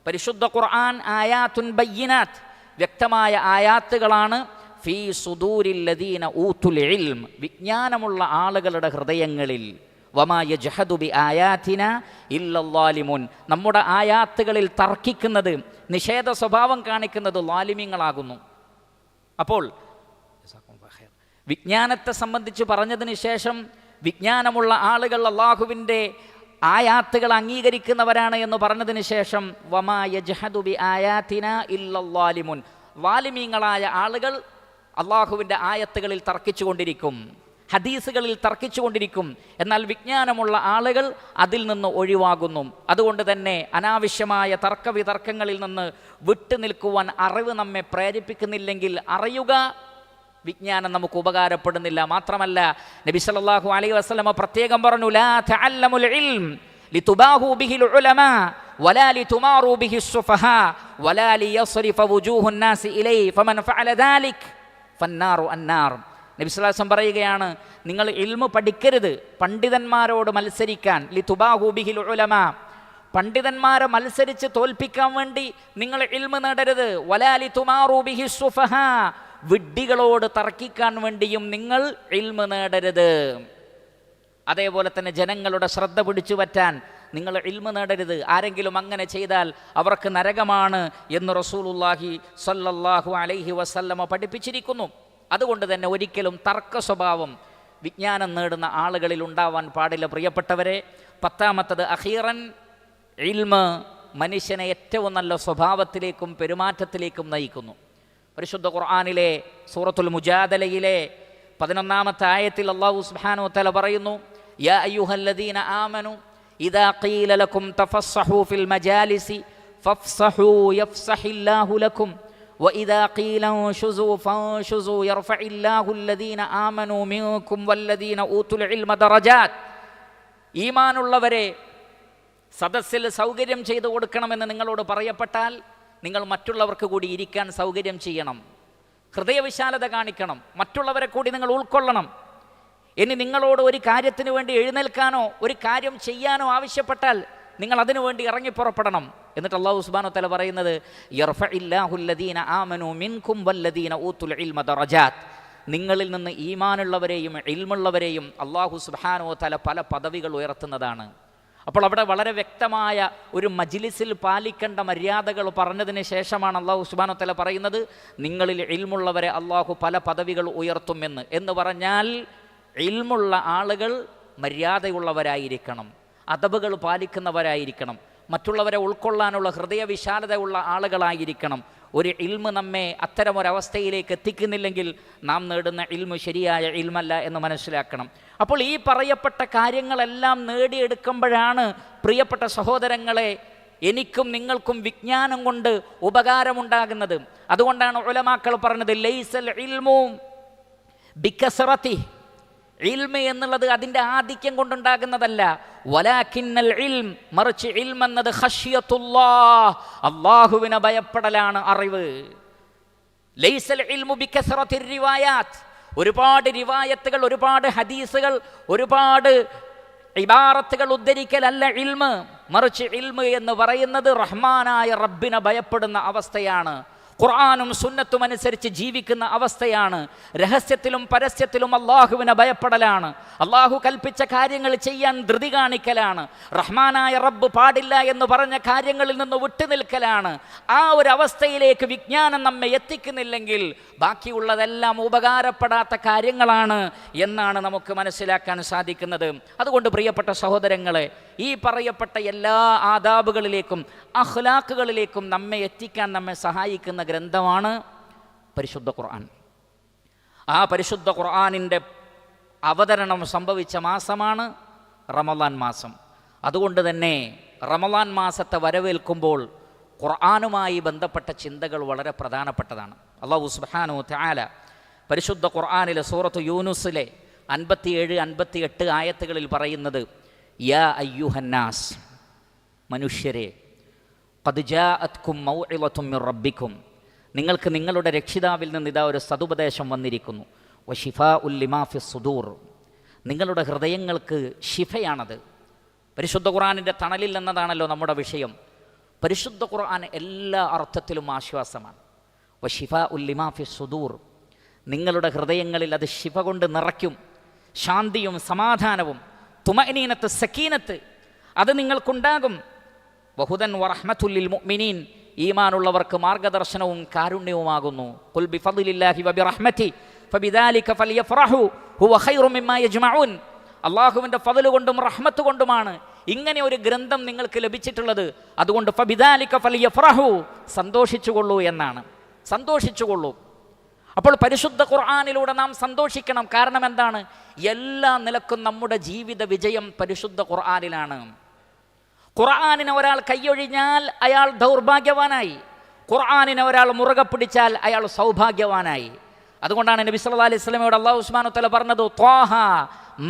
S1: പരിശുദ്ധ ഖുർആൻ ആയാതുൻ ബയ്യിനാത്ത്, വ്യക്തമായ ആയാത്തുകളാണ്. ഫീ സുദൂരിൽ ലദീന ഊതുൽ ഇൽം, വിജ്ഞാനമുള്ള ആളുകളുടെ ഹൃദയങ്ങളിൽ. വമാ യജ്ഹദു ബിആയാതിനാ ഇല്ലല്ലാലിമൂൻ, നമ്മുടെ ആയാത്തുകളിൽ തർക്കിക്കുന്നത്, നിഷേധ സ്വഭാവം കാണിക്കുന്നത് ലാലിമീങ്ങളാകുന്നു. അപ്പോൾ വിജ്ഞാനത്തെ സംബന്ധിച്ച് പറഞ്ഞതിന് ശേഷം വിജ്ഞാനമുള്ള ആളുകൾ അല്ലാഹുവിൻ്റെ ആയാത്തുകൾ അംഗീകരിക്കുന്നവരാണ് എന്ന് പറഞ്ഞതിന് ശേഷം വമാ യജ്ഹദു ബിആയാതിനാ ഇല്ലല്ലാലിമൂൻ, ലാലിമീങ്ങളായ ആളുകൾ അള്ളാഹുവിൻ്റെ ആയത്തുകളിൽ തർക്കിച്ചുകൊണ്ടിരിക്കും, ഹദീസുകളിൽ തർക്കിച്ചുകൊണ്ടിരിക്കും. എന്നാൽ വിജ്ഞാനമുള്ള ആളുകൾ അതിൽ നിന്ന് ഒഴിവാകുന്നു. അതുകൊണ്ട് തന്നെ അനാവശ്യമായ തർക്കവിതർക്കങ്ങളിൽ നിന്ന് വിട്ടു നിൽക്കുവാൻ അറിവ് നമ്മെ പ്രേരിപ്പിക്കുന്നില്ലെങ്കിൽ അറിയുക, വിജ്ഞാനം നമുക്ക് ഉപകാരപ്പെടുന്നില്ല. മാത്രമല്ല, നബി സല്ലല്ലാഹു അലൈഹി വസല്ലമ പ്രത്യേകം പറഞ്ഞു, ലാ തഅല്ലമുൽ ഇൽം ലിതുബാഹു ബിഹിൽ ഉലമാ വലാ ലിതുമാറു ബിഹിസ് സുഫഹാ വലാ ലിയസ്രിഫ വുജൂഹുൻ നാസി ഇലൈഹി ഫമൻ ഫഅല ദാലിക് ഫന്നാറു അന്നാർ. നബി സല്ലല്ലാഹു അലൈഹി വസല്ലം പറയുകയാണ്, നിങ്ങൾ ഇൽമു പഠിക്കരുത് പണ്ഡിതന്മാരോട് മത്സരിക്കാൻ. ലിതുബാഹു ബിഹിൽ ഉലമാ, പണ്ഡിതന്മാരെ മത്സരിച്ച് തോൽപ്പിക്കാൻ വേണ്ടി നിങ്ങൾ ഇൽമു നേടരുത്. വലാ ലിതുമാറു ബിഹിസ് സുഫഹാ, വിഡ്ഢികളോട് തർക്കിക്കാൻ വേണ്ടിയും നിങ്ങൾ ഇൽമു നേടരുത്. അതേപോലെ തന്നെ ജനങ്ങളുടെ ശ്രദ്ധ പിടിച്ചു പറ്റാൻ നിങ്ങൾ ഇൽമു നേടരുത്. ആരെങ്കിലും അങ്ങനെ ചെയ്താൽ അവർക്ക് നരകമാണ് എന്ന് റസൂലുള്ളാഹി സ്വല്ലല്ലാഹു അലൈഹി വസല്ലമ പഠിപ്പിച്ചിരിക്കുന്നു. അതുകൊണ്ട് തന്നെ ഒരിക്കലും തർക്ക സ്വഭാവം വിജ്ഞാനം നേടുന്ന ആളുകളിൽ ഉണ്ടാവാൻ പാടില്ല. പ്രിയപ്പെട്ടവരെ, 10ാമത്തത് അഖീറൻ, ഇൽമ് മനുഷ്യനെ ഏറ്റവും നല്ല സ്വഭാവത്തിലേക്കും പെരുമാറ്റത്തിലേക്കും നയിക്കുന്നു. പരിശുദ്ധ ഖുർആനിലെ സൂറത്തുൽ മുജാദലയിലെ 11ാമത്തെ ആയത്തിൽ അല്ലാഹു സുബ്ഹാനഹു വ തആല പറയുന്നു, യാ അയ്യുഹല്ലദീന ആമനു ഇദാ ഖീല ലക്കും തഫസ്സഹു ഫിൽ മജാലിസി ഫഫ്സഹു യഫ്സഹില്ലാഹു ലക്കും വഇദാ ഖീല ഉൻശുസു ഫൻശുസു യർഫഇല്ലാഹു അല്ലദീന ആമനു മിൻകും വല്ലദീന ഊതുൽ ഇൽമ ദറജാത്ത്. ഈമാനുള്ളവരെ സദസ്സിൽ സൗകര്യം ചെയ്തു കൊടുക്കണമെന്ന് നിങ്ങളോട് പറയപ്പെട്ടാൽ നിങ്ങൾ മറ്റുള്ളവർക്ക് കൂടി ഇരിക്കാൻ സൗകര്യം ചെയ്യണം, ഹൃദയവിശാലത കാണിക്കണം, മറ്റുള്ളവരെ കൂടി നിങ്ങൾ ഉൾക്കൊള്ളണം. ഇനി നിങ്ങളോട് ഒരു കാര്യത്തിന് വേണ്ടി എഴുന്നേൽക്കാനോ ഒരു കാര്യം ചെയ്യാനോ ആവശ്യപ്പെട്ടാൽ നിങ്ങൾ അതിനു വേണ്ടി ഇറങ്ങിപ്പുറപ്പെടണം. എന്നിട്ട് അല്ലാഹു സുബ്ഹാനഹു വ തആല പറയുന്നത് യർഫഇല്ലാഹു അല്ലദീന ആമനൂ മിൻകും വല്ലദീന ഊതുൽ ഇൽമ ദറജാത്ത്. നിങ്ങളിൽ നിന്ന് ഈമാനുള്ളവരെയും ഇൽമുള്ളവരെയും അല്ലാഹു സുബ്ഹാനഹു വ തആല പല പദവികൾ ഉയർത്തുന്നതാണ്. അപ്പോൾ അവിടെ വളരെ വ്യക്തമായ ഒരു മജ്ലിസിൽ പാലിക്കേണ്ട മര്യാദകൾ പറഞ്ഞതിന് ശേഷമാണ് അല്ലാഹു സുബ്ഹാനഹു വ തആല പറയുന്നത് നിങ്ങളിൽ ഇൽമുള്ളവരെ അല്ലാഹു പല പദവികൾ ഉയർത്തുമെന്ന്. എന്ന് പറഞ്ഞാൽ ഇൽമുള്ള ആളുകൾ മര്യാദയുള്ളവരായിരിക്കണം, അദബുകൾ പാലിക്കുന്നവരായിരിക്കണം, മറ്റുള്ളവരെ ഉൾക്കൊള്ളാനുള്ള ഹൃദയവിശാലതയുള്ള ആളുകളായിരിക്കണം. ഒരു ഇൽമ് നമ്മെ അത്തരമൊരവസ്ഥയിലേക്ക് എത്തിക്കുന്നില്ലെങ്കിൽ നാം നേടുന്ന ഇൽമ് ശരിയായ ഇൽമല്ല എന്ന് മനസ്സിലാക്കണം. അപ്പോൾ ഈ പറയപ്പെട്ട കാര്യങ്ങളെല്ലാം നേടിയെടുക്കുമ്പോഴാണ് പ്രിയപ്പെട്ട സഹോദരങ്ങളെ എനിക്കും നിങ്ങൾക്കും വിജ്ഞാനം കൊണ്ട് ഉപകാരമുണ്ടാകുന്നത്. അതുകൊണ്ടാണ് ഉലമാക്കൾ പറഞ്ഞത് ലൈസൽ ഇൽമു ബികസറതി, ഇൽമ എന്നുള്ളത് അതിൻ്റെ ആധിക്യം കൊണ്ടുണ്ടാകുന്നതല്ല, വലാകിന്നൽ ഇൽം, മറിച്ച് ഇൽം എന്നത് ഖശ്യത്തുല്ലാഹ്, അല്ലാഹുവിനെ ഭയപ്പെടലാണ് അറിവ്. ലൈസൽ ഇൽമു ബികസറതി റിവായാത്ത്, ഒരുപാട് റിവായത്തുകൾ, ഒരുപാട് ഹദീസുകൾ, ഒരുപാട് ഇബാറത്തുകൾ ഉദ്ധരിക്കലല്ല ഇൽമ്, മറിച്ച് ഇൽമ് എന്ന് പറയുന്നത് റഹ്മാനായ റബ്ബിനെ ഭയപ്പെടുന്ന അവസ്ഥയാണ്, ഖുർആനും സുന്നത്തും അനുസരിച്ച് ജീവിക്കുന്ന അവസ്ഥയാണ്, രഹസ്യത്തിലും പരസ്യത്തിലും അള്ളാഹുവിനെ ഭയപ്പെടലാണ്, അള്ളാഹു കൽപ്പിച്ച കാര്യങ്ങൾ ചെയ്യാൻ ധൃതി കാണിക്കലാണ്, റഹ്മാനായ റബ്ബ് പാടില്ല എന്ന് പറഞ്ഞ കാര്യങ്ങളിൽ നിന്ന് വിട്ടുനിൽക്കലാണ്. ആ ഒരു അവസ്ഥയിലേക്ക് വിജ്ഞാനം നമ്മെ എത്തിക്കുന്നില്ലെങ്കിൽ ബാക്കിയുള്ളതെല്ലാം ഉപകാരപ്പെടാത്ത കാര്യങ്ങളാണ് എന്നാണ് നമുക്ക് മനസ്സിലാക്കാൻ സാധിക്കുന്നത്. അതുകൊണ്ട് പ്രിയപ്പെട്ട സഹോദരങ്ങളെ, ഈ പറയപ്പെട്ട എല്ലാ ആദാബുകളിലേക്കും അഖ്ലാഖുകളിലേക്കും നമ്മെ എത്തിക്കാൻ നമ്മെ സഹായിക്കുന്ന ഗ്രന്ഥമാണ് പരിശുദ്ധ ഖുർആൻ. ആ പരിശുദ്ധ ഖുർആനിൻ്റെ അവതരണം സംഭവിച്ച മാസമാണ് റമളാൻ മാസം. അതുകൊണ്ട് തന്നെ റമളാൻ മാസത്തെ വരവേൽക്കുമ്പോൾ ഖുർആനുമായി ബന്ധപ്പെട്ട ചിന്തകൾ വളരെ പ്രധാനപ്പെട്ടതാണ്. അല്ലാഹു സുബ്ഹാനഹു വ തആല പരിശുദ്ധ ഖുർആനിലെ സൂറത്ത് യൂനുസിലെ 57-58 ആയത്തുകളിൽ പറയുന്നത് യാ അയ്യുഹന്നാസ്, മനുഷ്യരെ, ഖദ് ജാഅത്കും മൗഇളത്തും മിർ റബ്ബിക്കും, നിങ്ങൾക്ക് നിങ്ങളുടെ രക്ഷിതാവിൽ നിന്ന് ഇതാ ഒരു സതുപദേശം വന്നിരിക്കുന്നു, വശിഫാഉൽ ലിമാ ഫിസ് സുദൂർ, നിങ്ങളുടെ ഹൃദയങ്ങൾക്ക് ശിഫയാണത്. പരിശുദ്ധ ഖുർആനിൻ്റെ തണലിൽ എന്നതാണല്ലോ നമ്മുടെ വിഷയം. പരിശുദ്ധ ഖുർആൻ എല്ലാ അർത്ഥത്തിലും ആശ്വാസമാണ്. വശിഫാഉൽ ലിമാ ഫിസ് സുദൂർ, നിങ്ങളുടെ ഹൃദയങ്ങളിൽ അത് ശിഫ കൊണ്ട് നിറയ്ക്കും, ശാന്തിയും സമാധാനവും, തുമഅനീനത്ത്, സക്കീനത്ത് അത് നിങ്ങൾക്കുണ്ടാകും. വഹുദൻ വറഹ്മത്തുൽ ലിൽ മുഅ്മിനീൻ, ഈമാനുള്ളവർക്ക് മാർഗദർശനവും കാരുണ്യവുമാകുന്നു. ഖുൽ ബിഫദ്ലില്ലാഹി വബിറഹ്മതി ഫബിദാലിക ഫൽയഫറഹു ഹുവ ഖൈറും മിമ്മാ യജ്മഊൻ, അല്ലാഹുവിൻ്റെ ഫദ്ല് കൊണ്ടും റഹ്മത്ത് കൊണ്ടുമാണ് ഇങ്ങനെ ഒരു ഗ്രന്ഥം നിങ്ങൾക്ക് ലഭിച്ചിട്ടുള്ളത്. അതുകൊണ്ട് ഫബിദാലിക ഫൽയഫറഹു, സന്തോഷിച്ചുകൊള്ളൂ എന്നാണ്. സന്തോഷിച്ചുകൊള്ളൂ. അപ്പോൾ പരിശുദ്ധ ഖുർആനിലൂടെ നാം സന്തോഷിക്കണം. കാരണം എന്താണ്? എല്ലാ നിലക്കും നമ്മുടെ ജീവിത വിജയം പരിശുദ്ധ ഖുർആനിലാണ്. ഖുർആനിനെ ഒരാൾ കൈയൊഴിഞ്ഞാൽ അയാൾ ദൗർഭാഗ്യവാനായി, ഖുർആനിനെ ഒരാൾ മുറുകെ പിടിച്ചാൽ അയാൾ സൗഭാഗ്യവാനായി. അതുകൊണ്ടാണ് നബി സല്ലല്ലാഹു അലൈഹി വസല്ലമയോട് അല്ലാഹു സുബ്ഹാനഹു വ തആല പറഞ്ഞത് ത്വാഹ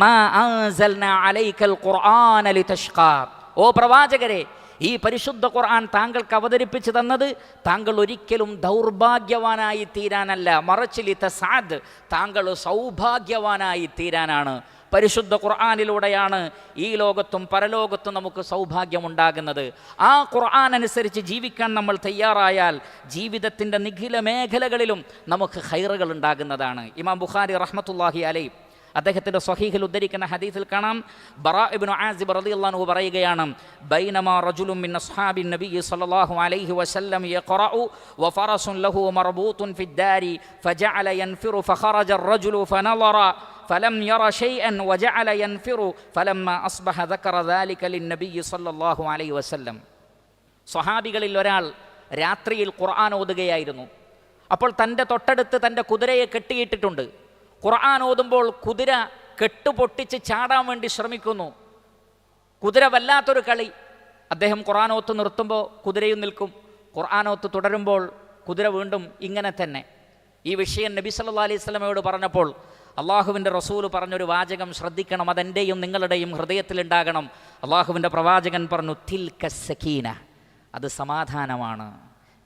S1: മാ അൻസൽനാ അലൈക്കൽ ഖുർആന ലിതഷ്ഖാ, ഓ പ്രവാചകരെ, ഈ പരിശുദ്ധ ഖുർആൻ താങ്കൾക്ക് അവതരിപ്പിച്ചു തന്നത് താങ്കൾ ഒരിക്കലും ദൗർഭാഗ്യവാനായി തീരാനല്ല, മറിച്ച് ലിതസ്അദ്, താങ്കൾ സൗഭാഗ്യവാനായി തീരാനാണ്. പരിശുദ്ധ ഖുർആനിലൂടെയാണ് ഈ ലോകത്തും പരലോകത്തും നമുക്ക് സൗഭാഗ്യമുണ്ടാകുന്നത്. ആ ഖുർആൻ അനുസരിച്ച് ജീവിക്കാൻ നമ്മൾ തയ്യാറായാൽ ജീവിതത്തിൻ്റെ നിഖില മേഖലകളിലും നമുക്ക് ഖൈറുകൾ ഉണ്ടാകുന്നതാണ്. ഇമാം ബുഖാരി റഹ്മത്തുള്ളാഹി അലൈഹി അദ്ദേഹത്തിൻ്റെ സ്വഹീഹിൽ ഉദ്ധരിക്കുന്ന ഹദീസിൽ കാണാം, ബറാ ഇബ്നു ആസിബ് റളിയല്ലാഹു അൻഹു പറയുകയാണ്, ബൈനമാ റജുലുൻ മിൻ അസ്ഹാബിൻ നബി സ്വല്ലല്ലാഹു അലൈഹി വസല്ലം യഖറഉ വഫറസുൻ ലഹു മർബൂത്തുൻ ഫിദ്ദാരി ഫജഅല യൻഫിറു ഫഖറജ الرجل فنظر فلم ير شيئا وجعل ينفر فلما أصبح ذكر ذلك للنبي صلى الله عليه وسلم. സ്വഹാബികളിൽ ഒരാൾ രാത്രിയിൽ ഖുർആൻ ഓതുകയായിരുന്നു. അപ്പോൾ തൻ്റെ തൊട്ടടുത്ത് തൻ്റെ കുതിരയെ കെട്ടിയിട്ടിട്ടുണ്ട്. ഖുർആൻ ഓതുമ്പോൾ കുതിര കെട്ടുപൊട്ടിച്ച് ചാടാൻ വേണ്ടി ശ്രമിക്കുന്നു. കുതിര വല്ലാത്തൊരു കളി. അദ്ദേഹം ഖുർആൻ ഓത്ത് നിർത്തുമ്പോൾ കുതിരയും നിൽക്കും, ഖുർആൻ ഓത്ത് തുടരുമ്പോൾ കുതിര വീണ്ടും ഇങ്ങനെ തന്നെ. ഈ വിഷയം നബി സല്ലല്ലാഹു അലൈഹി വസല്ലമയോട് പറഞ്ഞപ്പോൾ അള്ളാഹുവിൻ്റെ റസൂൽ പറഞ്ഞൊരു വാചകം ശ്രദ്ധിക്കണം, അതെൻ്റെയും നിങ്ങളുടെയും ഹൃദയത്തിലുണ്ടാകണം. അള്ളാഹുവിൻ്റെ പ്രവാചകൻ പറഞ്ഞു, തിൽക സക്കീന, അത് സമാധാനമാണ്.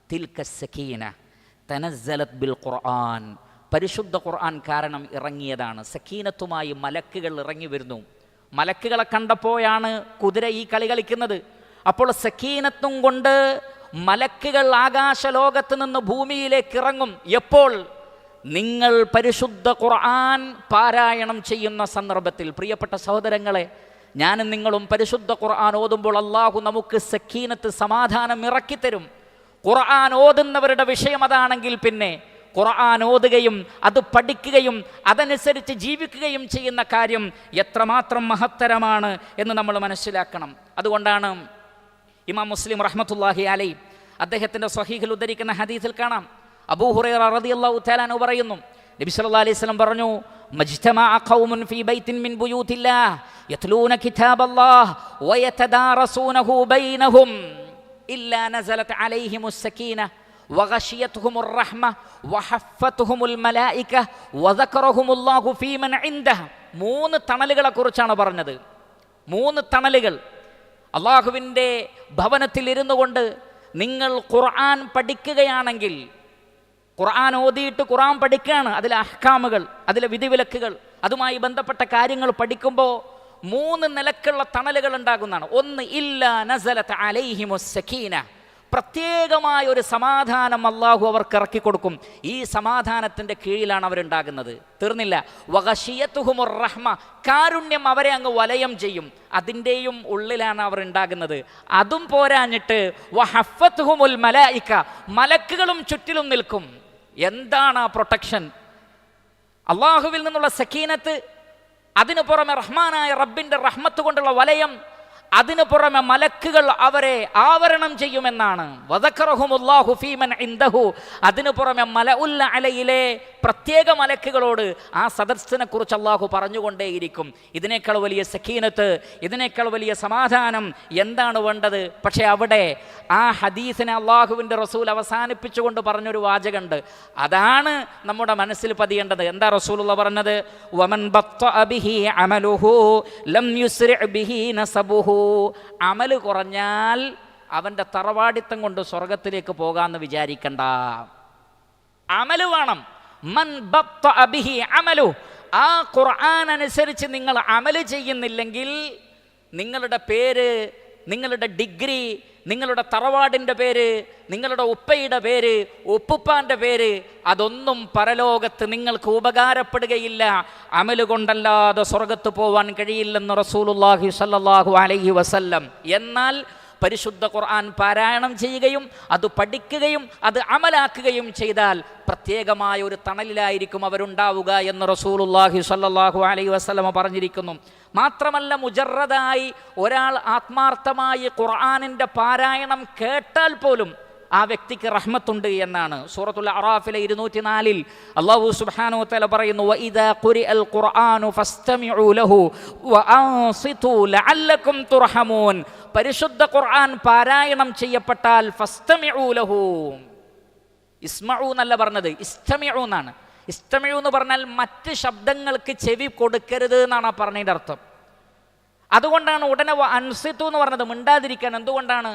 S1: തിൽക സക്കീന തനസ്സലത് ബിൽ ഖുർആൻ, പരിശുദ്ധ ഖുർആൻ കാരണം ഇറങ്ങിയതാണ്. സക്കീനത്തുമായി മലക്കുകൾ ഇറങ്ങി വരുന്നു. മലക്കുകളെ കണ്ടപ്പോഴാണ് കുതിര ഈ കളി കളിക്കുന്നത്. അപ്പോൾ സക്കീനത്തും കൊണ്ട് മലക്കുകൾ ആകാശലോകത്ത് നിന്ന് ഭൂമിയിലേക്ക് ഇറങ്ങും. എപ്പോൾ? നിങ്ങൾ പരിശുദ്ധ ഖുർആൻ പാരായണം ചെയ്യുന്ന സന്ദർഭത്തിൽ. പ്രിയപ്പെട്ട സഹോദരങ്ങളെ, ഞാനും നിങ്ങളും പരിശുദ്ധ ഖുർആൻ ഓതുമ്പോൾ അള്ളാഹു നമുക്ക് സക്കീനത്ത്, സമാധാനം ഇറക്കിത്തരും. ഖുർആൻ ഓതുന്നവരുടെ വിഷയം അതാണെങ്കിൽ പിന്നെ ഖുർആൻ ഓതുകയും അത് പഠിക്കുകയും അതനുസരിച്ച് ജീവിക്കുകയും ചെയ്യുന്ന കാര്യം എത്രമാത്രം മഹത്തരമാണ് എന്ന് നമ്മൾ മനസ്സിലാക്കണം. അതുകൊണ്ടാണ് ഇമാം മുസ്ലിം റഹ്മത്തുള്ളാഹി അലൈഹി അദ്ദേഹത്തിൻ്റെ സ്വഹീഹിൽ ഉദ്ധരിക്കുന്ന ഹദീസിൽ കാണാം, അബൂ ഹുറൈറ റളിയല്ലാഹു തആല അൻഹു പറയുന്നു, നബി സല്ലല്ലാഹു അലൈഹി വസല്ലം പറഞ്ഞു, മജ്തമഅ ഖൗമുൻ ഫീ ബൈത്തിൻ മിൻ ബുയൂത്തില്ലാഹ് യത്ലൂന കിതാബല്ലാഹ് വയതദാറസൂനഹു ബൈനഹും ഇല്ലാ നസലത് അലൈഹിമുസ് സകീന വഗശിയതുഹുമുർ റഹ്മ വഹഫത്തുഹുമുൽ മലായിക വദകറഹുമുല്ലാഹു ഫീമൻ ഇൻദഹു. 3 തണലുകളെ കുറിച്ചാണ് പറഞ്ഞത്. 3 തണലുകൾ. അള്ളാഹുവിൻ്റെ ഭവനത്തിൽ ഇരുന്നു കൊണ്ട് നിങ്ങൾ ഖുർആൻ പഠിക്കുകയാണെങ്കിൽ, ഖുർആൻ ഓതിയിട്ട് ഖുർആൻ പഠിക്കുകയാണ്, അതിലെ അഹ്കാമുകൾ, അതിലെ വിധിവിലക്കുകൾ, അതുമായി ബന്ധപ്പെട്ട കാര്യങ്ങൾ പഠിക്കുമ്പോൾ 3 നിലക്കുള്ള തണലുകൾ ഉണ്ടാകുന്നതാണ്. ഒന്ന്, ഇല്ലാ നസലത് അലൈഹിമുസ് സകീന, പ്രത്യേകമായ ഒരു സമാധാനം അള്ളാഹു അവർക്ക് ഇറക്കി കൊടുക്കും. ഈ സമാധാനത്തിൻ്റെ കീഴിലാണ് അവരുണ്ടാകുന്നത്. തീർന്നില്ല, വഗശിയതുഹുമുർ റഹ്മ, കാരുണ്യം അവരെ അങ്ങ് വലയം ചെയ്യും, അതിൻ്റെയും ഉള്ളിലാണ് അവർ ഉണ്ടാകുന്നത്. അതും പോരാഞ്ഞിട്ട് വഹഫത്തുഹുമുൽ മലായിക, മലക്കുകളും ചുറ്റിലും നിൽക്കും. എന്താണ് ആ പ്രൊട്ടക്ഷൻ? അള്ളാഹുവിൽ നിന്നുള്ള സക്കീനത്ത്, അതിനു പുറമെ റഹ്മാനായ റബ്ബിൻ്റെ റഹ്മത്ത് കൊണ്ടുള്ള വലയം, അതിനു പുറമെ മലക്കുകൾ അവരെ ആവരണം ചെയ്യുമെന്നാണ്. വദക്കറഹുമുല്ലാഹു ഫീമൻ ഇൻദഹു, അതിനു പുറമെ മലഉൽ അലയിലെ പ്രത്യേക മലക്കുകളോട് ആ സദസ്സിനെ കുറിച്ച് അള്ളാഹു പറഞ്ഞുകൊണ്ടേയിരിക്കും. ഇതിനേക്കാൾ വലിയ സക്കീനത്ത്, ഇതിനേക്കാൾ വലിയ സമാധാനം എന്താണ് വേണ്ടത്? പക്ഷേ അവിടെ ആ ഹദീസിനെ അള്ളാഹുവിൻ്റെ റസൂൽ അവസാനിപ്പിച്ചുകൊണ്ട് പറഞ്ഞൊരു വാചകമുണ്ട്, അതാണ് നമ്മുടെ മനസ്സിൽ പതിയേണ്ടത്. എന്താ റസൂലുള്ള പറഞ്ഞത്? വമൻ ബത്തഅ ബിഹി അമലുഹു ലം യുസ്രി ബിഹി നസബുഹു, അമല് കുറഞ്ഞാൽ അവൻ്റെ തറവാടിത്തം കൊണ്ട് സ്വർഗത്തിലേക്ക് പോകാമെന്ന് വിചാരിക്കണ്ട. അമല് വേണം. മൻ ബത്തഅ ബിഹി അമലു, ആ ഖുർആൻ അനുസരിച്ച് നിങ്ങൾ അമല് ചെയ്യുന്നില്ലെങ്കിൽ നിങ്ങളുടെ പേര്, നിങ്ങളുടെ ഡിഗ്രി, നിങ്ങളുടെ തറവാടിൻ്റെ പേര്, നിങ്ങളുടെ ഉപ്പയുടെ പേര്, ഉപ്പുപ്പാൻ്റെ പേര്, അതൊന്നും പരലോകത്ത് നിങ്ങൾക്ക് ഉപകാരപ്പെടുകയില്ല. അമല് കൊണ്ടല്ലാതെ സ്വർഗത്ത് പോവാൻ കഴിയില്ലെന്ന് റസൂലുള്ളാഹി സ്വല്ലല്ലാഹു അലൈഹി വസല്ലം. എന്നാൽ പരിശുദ്ധ ഖുർആൻ പാരായണം ചെയ്യുകയും അത് പഠിക്കുകയും അത് അമലാക്കുകയും ചെയ്താൽ പ്രത്യേകമായ ഒരു തണലിലായിരിക്കും അവരുണ്ടാവുക എന്ന് റസൂലുള്ളാഹി സ്വല്ലല്ലാഹു അലൈഹി വസല്ലം പറഞ്ഞിരിക്കുന്നു. മാത്രമല്ല, മുജറദായി ഒരാൾ ആത്മാർത്ഥമായി ഖുർആനിൻ്റെ പാരായണം കേട്ടാൽ പോലും ആ വ്യക്തിക്ക് റഹ്മത്തുണ്ട് എന്നാണ്. സൂറത്തുൽ അറാഫിലെ 204 അല്ലാഹു സുബ്ഹാനഹു വ തആല പറയുന്നു, വഇദാ ഖുരിഅൽ ഖുർആനു ഫസ്തമിഉ ലഹു വഅൻസിതു ലഅല്ലകും തുർഹമൂൻ. പരിശുദ്ധ ഖുർആൻ പാരായണം ചെയ്യപ്പെട്ടാൽ ഫസ്തമിഉ ലഹു, ഇസ്മഉ എന്നല്ല പറഞ്ഞത്, ഇസ്തമിഉ എന്നാണ്. ഇസ്തമിഉ എന്ന് പറഞ്ഞാൽ മറ്റ് ശബ്ദങ്ങൾക്ക് ചെവി കൊടുക്കരുത് എന്നാണ് പറഞ്ഞതിൻ്റെ അർത്ഥം. അതുകൊണ്ടാണ് ഉടനെ അൻസിത്തു എന്ന് പറഞ്ഞത്, മിണ്ടാതിരിക്കാൻ. എന്തുകൊണ്ടാണ്?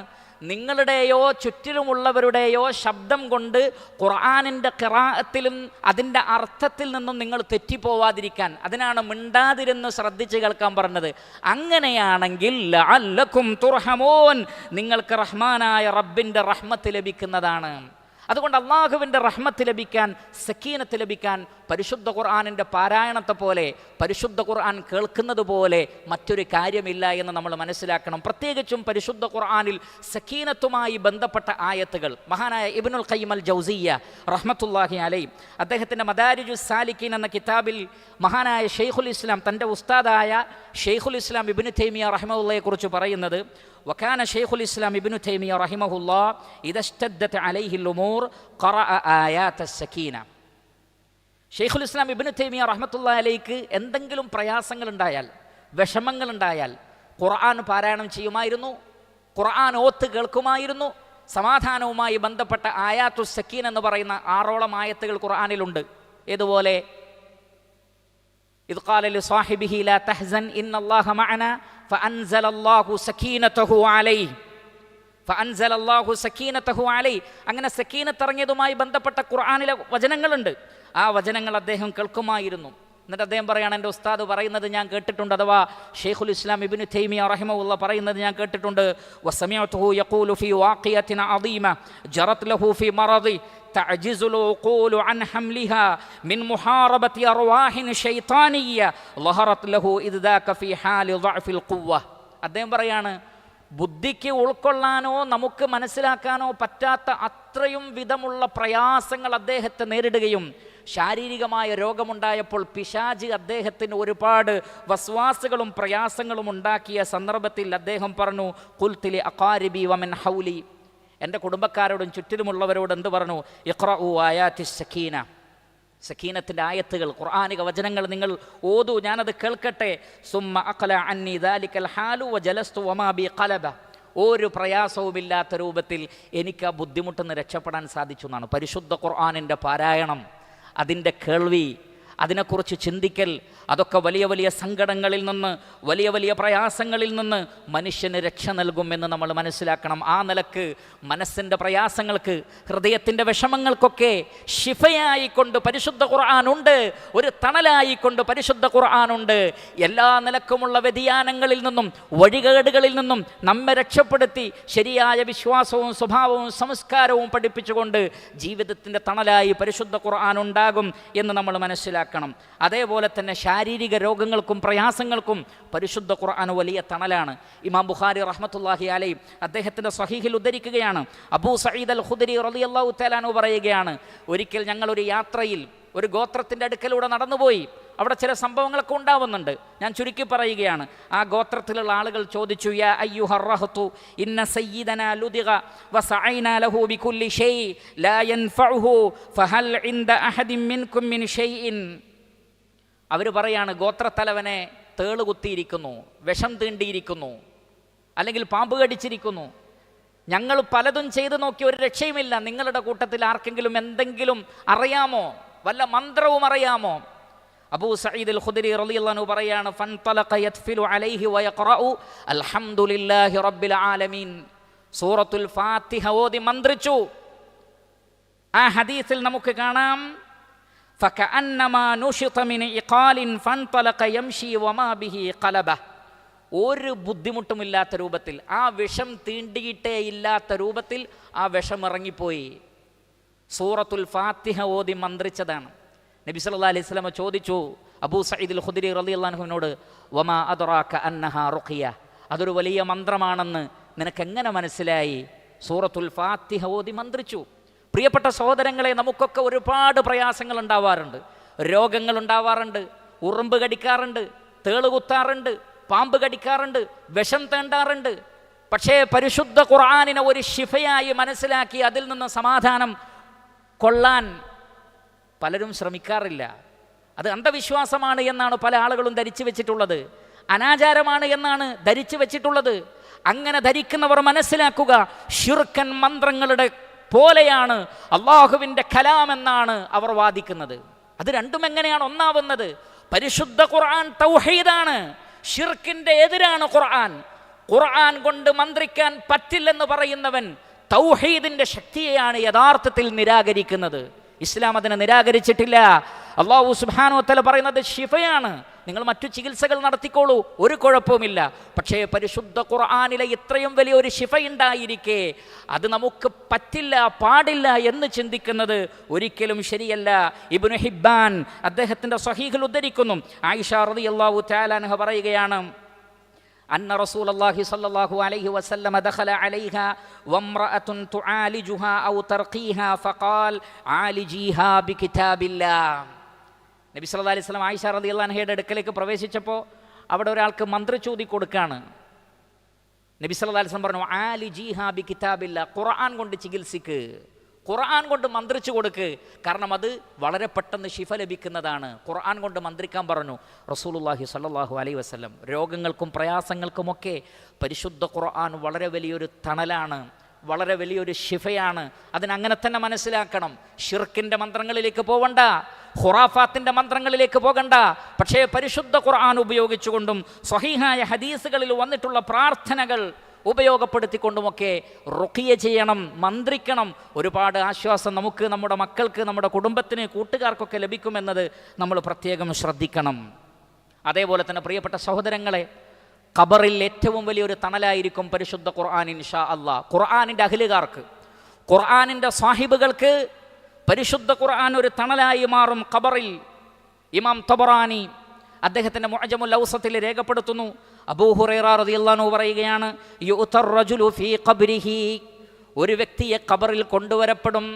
S1: നിങ്ങളുടെയോ ചുറ്റിലുമുള്ളവരുടെയോ ശബ്ദം കൊണ്ട് ഖുർആനിൻ്റെ ഖിറാഅത്തിലും അതിൻ്റെ അർത്ഥത്തിൽ നിന്നും നിങ്ങൾ തെറ്റിപ്പോവാതിരിക്കാൻ. അതിനാണ് മിണ്ടാതിരുന്ന് ശ്രദ്ധിച്ച് കേൾക്കാൻ പറഞ്ഞത്. അങ്ങനെയാണെങ്കിൽ ലഅല്ലകും തുർഹമൂൻ, നിങ്ങൾക്ക് റഹ്മാനായ റബ്ബിൻ്റെ റഹ്മത്ത് ലഭിക്കുന്നതാണ്. അതുകൊണ്ട് അള്ളാഹുവിൻ്റെ റഹ്മത്ത് ലഭിക്കാൻ, സക്കീനത്ത് ലഭിക്കാൻ പരിശുദ്ധ ഖുർആനിൻ്റെ പാരായണത്തെ പോലെ, പരിശുദ്ധ ഖുർആൻ കേൾക്കുന്നത് പോലെ മറ്റൊരു കാര്യമില്ല എന്ന് നമ്മൾ മനസ്സിലാക്കണം. പ്രത്യേകിച്ചും പരിശുദ്ധ ഖുർആനിൽ സക്കീനത്തുമായി ബന്ധപ്പെട്ട ആയത്തുകൾ മഹാനായ ഇബ്നുൽ ഖയ്യിം അൽ ജൗസിയ്യ റഹ്മത്തുള്ളാഹി അലൈഹി അദ്ദേഹത്തിൻ്റെ മദാരിജുസ് സാലിക്കീൻ എന്ന കിതാബിൽ മഹാനായ ഷെയ്ഖുൽ ഇസ്ലാം, തൻ്റെ ഉസ്താദായ ഷെയ്ഖുൽ ഇസ്ലാം ഇബ്നു തൈമിയ റഹിമഹുള്ളയെക്കുറിച്ച് പറയുന്നത്, وكان شيخ الإسلام ابن تيمية رحمه الله إذا اشتدت عليه الأمور قرأ آيات السكينة. ഷെയ്ഖുൽ ഇസ്ലാം ഇബ്നു തൈമിയ റഹ്മത്തുള്ളാഹി അലൈഹിക്ക് എന്തെങ്കിലും പ്രയാസങ്ങളുണ്ടായാൽ, വിഷമങ്ങളുണ്ടായാൽ ഖുർആൻ പാരായണം ചെയ്യുമായിരുന്നു, ഖുർആൻ ഓത്ത് കേൾക്കുമായിരുന്നു. സമാധാനവുമായി ബന്ധപ്പെട്ട ആയാത്തു സക്കീൻ എന്ന് പറയുന്ന 6ഓളം ആയത്തുകൾ ഖുർആനിലുണ്ട്. ഏതുപോലെ ഇദ് ഖാല ലിസാഹിബിഹി ലാ തഹ്സൻ ഇന്നല്ലാഹ മഅനാ ഫഅൻസലല്ലാഹു സക്കീനതഹു അലൈഹി, ഫഅൻസലല്ലാഹു സക്കീനതഹു അലൈഹി. അങ്ങനെ സക്കീനത്ത് ഇറങ്ങിയതുമായി ബന്ധപ്പെട്ട ഖുർആനിലെ വചനങ്ങളുണ്ട്. ആ വചനങ്ങൾ അദ്ദേഹം കേൾക്കുമായിരുന്നു. എന്നിട്ട് അദ്ദേഹം പറയാണ്, എൻ്റെ ഉസ്താദ് പറയുന്നത് ഞാൻ കേട്ടിട്ടുണ്ട്, അഥവാ ഷെയ്ഖുൽ ഇസ്ലാം ഇബ്നു തൈമിയ റഹിമഹുല്ലാഹ് പറയുന്നത് ഞാൻ കേട്ടിട്ടുണ്ട്. വസമിഅതുഹു യഖൂലു ഫീ വാഖിയത്തിൻ അദീമ ജറത് ലഹു ഫീ മറദി തഅജിസുൽ ഉഖൂലു അൻ ഹംലിഹാ മിൻ മുഹാറബതി അർവാഹിൻ ശൈത്താനിയ്യ ലഹറത് ലഹു ഇദ്ദാക ഫീ ഹാലി ളഅഫിൽ ഖുവ്വ. അദ്ദേഹം പറയാണ്, ബുദ്ധിക്ക് ഉൾക്കൊള്ളാനോ നമുക്ക് മനസ്സിലാക്കാനോ പറ്റാത്ത അത്രയും വിധമുള്ള പ്രയാസങ്ങൾ അദ്ദേഹത്തെ നേരിടുകയും ശാരീരികമായ രോഗമുണ്ടായപ്പോൾ പിശാച് അദ്ദേഹത്തിന് ഒരുപാട് വസ്വാസുകളും പ്രയാസങ്ങളും ഉണ്ടാക്കിയ സന്ദർഭത്തിൽ അദ്ദേഹം പറഞ്ഞു, ഖുൽതു ലി അഖാരിബി വമൻ ഹൗലി, എൻ്റെ കുടുംബക്കാരോടും ചുറ്റിലുമുള്ളവരോട് എന്ത് പറഞ്ഞു? ഇഖ്റഉ ആയാതിസ് സക്കീന, സക്കീനത്തിൻ്റെ ആയത്തുകൾ, ഖുർആനിക വചനങ്ങൾ നിങ്ങൾ ഓതൂ, ഞാനത് കേൾക്കട്ടെ. സുമ്മ അഖല അന്നി ദാലിക്കൽ ഹാലു വജലസ്തു വമാ ബി ഖലബ, ഒരു പ്രയാസവുമില്ലാത്ത രൂപത്തിൽ എനിക്ക് ആ ബുദ്ധിമുട്ടിൽ നിന്ന് രക്ഷപ്പെടാൻ സാധിച്ചു എന്നാണ്. പരിശുദ്ധ ഖുർആനിൻ്റെ പാരായണം, അതിൻ്റെ കേൾവി, അതിനെക്കുറിച്ച് ചിന്തിക്കൽ, അതൊക്കെ വലിയ വലിയ സങ്കടങ്ങളിൽ നിന്ന്, വലിയ വലിയ പ്രയാസങ്ങളിൽ നിന്ന് മനുഷ്യന് രക്ഷ നൽകുമെന്ന് നമ്മൾ മനസ്സിലാക്കണം. ആ നിലക്ക് മനസ്സിൻ്റെ പ്രയാസങ്ങൾക്ക്, ഹൃദയത്തിൻ്റെ വിഷമങ്ങൾക്കൊക്കെ ശിഫയായിക്കൊണ്ട് പരിശുദ്ധ ഖുർആനുണ്ട്, ഒരു തണലായിക്കൊണ്ട് പരിശുദ്ധ ഖുർആനുണ്ട്. എല്ലാ നിലക്കുമുള്ള വ്യതിയാനങ്ങളിൽ നിന്നും വഴികേടുകളിൽ നിന്നും നമ്മെ രക്ഷപ്പെടുത്തി ശരിയായ വിശ്വാസവും സ്വഭാവവും സംസ്കാരവും പഠിപ്പിച്ചുകൊണ്ട് ജീവിതത്തിൻ്റെ തണലായി പരിശുദ്ധ ഖുർആൻ ഉണ്ടാകും എന്ന് നമ്മൾ മനസ്സിലാക്കണം. അതേപോലെ തന്നെ ശാരീരിക രോഗങ്ങൾക്കും പ്രയാസങ്ങൾക്കും പരിശുദ്ധ ഖുർആൻ വലിയ തണലാണ്. ഇമാം ബുഖാരി റഹ്മത്തുള്ളാഹി അലൈഹി അദ്ദേഹത്തിൻ്റെ സ്വഹീഹിൽ ഉദ്ധരിക്കുകയാണ്, അബൂ സഈദ് അൽ ഖുദരി റളിയല്ലാഹു തആല അൻഹു പറയുകയാണ്, ഒരിക്കൽ ഞങ്ങളൊരു യാത്രയിൽ ഒരു ഗോത്രത്തിൻ്റെ അടുക്കലൂടെ നടന്നുപോയി. അവിടെ ചില സംഭവങ്ങളൊക്കെ ഉണ്ടാവുന്നുണ്ട്, ഞാൻ ചുരുക്കി പറയുകയാണ്. ആ ഗോത്രത്തിലുള്ള ആളുകൾ ചോദിച്ചു, യാ അയ്യുഹർ റഹ്തു ഇന്ന സയ്യിദനാ ലുദിഗ വസഅയ്നാ ലഹു ബികുല്ലി ഷൈ ലാ യൻഫഉഹു ഫഹൽ ഇൻദ അഹദിൻ മിൻകും മിൻ ഷൈഇൻ. അവർ പറയാണ്, ഗോത്രത്തലവനെ തേള് കുത്തിയിരിക്കുന്നു, വിഷം തീണ്ടിയിരിക്കുന്നു, അല്ലെങ്കിൽ പാമ്പ് കടിച്ചിരിക്കുന്നു, ഞങ്ങൾ പലതും ചെയ്തു നോക്കി, ഒരു രക്ഷയുമില്ല. നിങ്ങളുടെ കൂട്ടത്തിൽ ആർക്കെങ്കിലും എന്തെങ്കിലും അറിയാമോ, വല്ല മന്ത്രവും അറിയാമോ? അബൂ സഈദ് അൽ ഖുദരി റളിയല്ലാഹു അൻഹു പറയാണ്, ഫൻതലഖ യത്ഫിലു അലൈഹി വയഖറഉ അൽഹംദുലില്ലാഹി റബ്ബിൽ ആലമീൻ, സൂറത്തുൽ ഫാത്തിഹ ഓതി മന്ത്രിച്ചു. ആ ഹദീസിൽ നമുക്ക് കാണാം, ഫകഅന്നമാ നുശിത മിൻ ഇഖാലിൻ ഫൻതലഖ യംശി വമാ ബിഹി ഖലബ, ഒരു ബുദ്ധിമുട്ടുമില്ലാത്ത രൂപത്തിൽ, ആ വിഷം തീണ്ടിയിട്ടേ ഇല്ലാത്ത രൂപത്തിൽ ആ വിഷം ഇറങ്ങിപ്പോയി. സൂറത്തുൽ ഫാത്തിഹ ഓതി മന്ത്രിച്ചതാണ്. നബി സല്ലല്ലാഹു അലൈഹി വസല്ലം ചോദിച്ചു അബൂ സഈദ് അൽ ഖുദരി റളിയല്ലാഹു അൻഹുവിനോട്, വമാ അദ്റാക അന്നഹാ റുഖിയ, അതൊരു വലിയ മന്ത്രമാണെന്ന് നിനക്കെങ്ങനെ മനസ്സിലായി? സൂറത്തുൽ ഫാത്തിഹ ഓതി മന്ത്രിച്ചു. പ്രിയപ്പെട്ട സഹോദരങ്ങളെ, നമുക്കൊക്കെ ഒരുപാട് പ്രയാസങ്ങൾ ഉണ്ടാവാറുണ്ട്, രോഗങ്ങൾ ഉണ്ടാവാറുണ്ട്, ഉറുമ്പ് കടിക്കാറുണ്ട്, തേള് കുത്താറുണ്ട്, പാമ്പ് കടിക്കാറുണ്ട്, വിഷം തേണ്ടാറുണ്ട്. പക്ഷേ പരിശുദ്ധ ഖുർആനിനെ ഒരു ശിഫയായി മനസ്സിലാക്കി അതിൽ നിന്ന് സമാധാനം കൊള്ളാൻ പലരും ശ്രമിക്കാറില്ല. അത് അന്ധവിശ്വാസമാണ് എന്നാണ് പല ആളുകളും ധരിച്ചു വെച്ചിട്ടുള്ളത്, അനാചാരമാണ് എന്നാണ് ധരിച്ചു വെച്ചിട്ടുള്ളത്. അങ്ങനെ ധരിക്കുന്നവർ മനസ്സിലാക്കുക, ശിർക്കൻ മന്ത്രങ്ങളുടെ പോലെയാണ് അള്ളാഹുവിൻ്റെ കലാം എന്നാണ് അവർ വാദിക്കുന്നത്. അത് രണ്ടും എങ്ങനെയാണ് ഒന്നാവുന്നത്? പരിശുദ്ധ ഖുർആൻ തൗഹീദാണ്, ശിർക്കിൻ്റെ എതിരാണ് ഖുർആൻ. ഖുർആൻ കൊണ്ട് മന്ത്രിക്കാൻ പറ്റില്ലെന്ന് പറയുന്നവൻ തൗഹീദിൻ്റെ ശക്തിയെയാണ് യഥാർത്ഥത്തിൽ നിരാകരിക്കുന്നത്. ഇസ്ലാം അതിനെ നിരാകരിച്ചിട്ടില്ല. അല്ലാഹു സുബ്ഹാനഹു വ തആല പറയുന്നത് ശിഫയാണ്, നിങ്ങൾ മറ്റു ചികിത്സകൾ നടത്തിക്കോളൂ, ഒരു കുഴപ്പവുമില്ല. പക്ഷേ പരിശുദ്ധ ഖുർആനിലെ ഇത്രയും വലിയൊരു ശിഫയുണ്ടായിരിക്കെ അത് നമുക്ക് പറ്റില്ല, പാടില്ല എന്ന് ചിന്തിക്കുന്നത് ഒരിക്കലും ശരിയല്ല. ഇബ്നു ഹിബ്ബാൻ അദ്ദേഹത്തിൻ്റെ സ്വഹീഹിൽ ഉദ്ധരിക്കുന്നു, ആയിഷ റളിയല്ലാഹു തആല അൻഹ പറയുകയാണ്, أن رسول الله صلى الله عليه وسلم دخل عليها وامرأة تعالجها أو ترقيها فقال عالجيها بكتاب الله. നബി സല്ലല്ലാഹു അലൈഹി വസല്ലം ആയിഷ റളിയല്ലാഹു അൻഹയുടെ അടുക്കലേക്ക് പ്രവേശിച്ചപ്പോൾ അവിടെ ഒരാൾക്ക് മന്ത്രചൂതി കൊടുക്കുകയാണ്. നബി സല്ലല്ലാഹു അലൈഹി വസല്ലം പറഞ്ഞു, ആലിജീഹാ ബികിതാബില്ലാ, ഖുർആൻ കൊണ്ട് ചികിത്സിക്ക്, ഖുർആൻ കൊണ്ട് മന്ത്രിച്ചു കൊടുക്ക്, കാരണം അത് വളരെ പെട്ടെന്ന് ശിഫ ലഭിക്കുന്നതാണ്. ഖുർആൻ കൊണ്ട് മന്ത്രിക്കാൻ പറഞ്ഞു റസൂലുള്ളാഹി സ്വല്ലല്ലാഹു അലൈഹി വസല്ലം. രോഗങ്ങൾക്കും പ്രയാസങ്ങൾക്കുമൊക്കെ പരിശുദ്ധ ഖുർആൻ വളരെ വലിയൊരു തണലാണ്, വളരെ വലിയൊരു ശിഫയാണ്. അതിനങ്ങനെ തന്നെ മനസ്സിലാക്കണം. ഷിർക്കിൻ്റെ മന്ത്രങ്ങളിലേക്ക് പോകണ്ട, ഖുറാഫാത്തിൻ്റെ മന്ത്രങ്ങളിലേക്ക് പോകണ്ട. പക്ഷേ പരിശുദ്ധ ഖുർആൻ ഉപയോഗിച്ചുകൊണ്ടും സ്വഹീഹായ ഹദീസുകളിൽ വന്നിട്ടുള്ള പ്രാർത്ഥനകൾ ഉപയോഗപ്പെടുത്തിക്കൊണ്ടുമൊക്കെ റുഖിയ ചെയ്യണം, മന്ത്രിക്കണം. ഒരുപാട് ആശ്വാസം നമുക്ക്, നമ്മുടെ മക്കൾക്ക്, നമ്മുടെ കുടുംബത്തിന്, കൂട്ടുകാർക്കൊക്കെ ലഭിക്കുമെന്നത് നമ്മൾ പ്രത്യേകം ശ്രദ്ധിക്കണം. അതേപോലെ തന്നെ പ്രിയപ്പെട്ട സഹോദരങ്ങളെ, ഖബറിൽ ഏറ്റവും വലിയൊരു തണലായിരിക്കും പരിശുദ്ധ ഖുർആൻ ഇൻഷാ അല്ലാഹ്. ഖുർആനിൻ്റെ അഹ്ലുകാർക്ക്, ഖുർആനിൻ്റെ സാഹിബുകൾക്ക് പരിശുദ്ധ ഖുർആൻ ഒരു തണലായി മാറും ഖബറിൽ. ഇമാം തബറാനി അദ്ദേഹത്തിൻ്റെ മുഅ്ജമുൽ ഔസത്തിൽ രേഖപ്പെടുത്തുന്നു, അബൂ ഹുറൈറ റളിയല്ലാഹു അൻഹു പറയുകയാണ്, യുഅ്തർ റജുലു ഫീ ഖബ്രിഹി, ഒരു വ്യക്തിയെ ഖബറിൽ കൊണ്ടുവരപ്പെടും.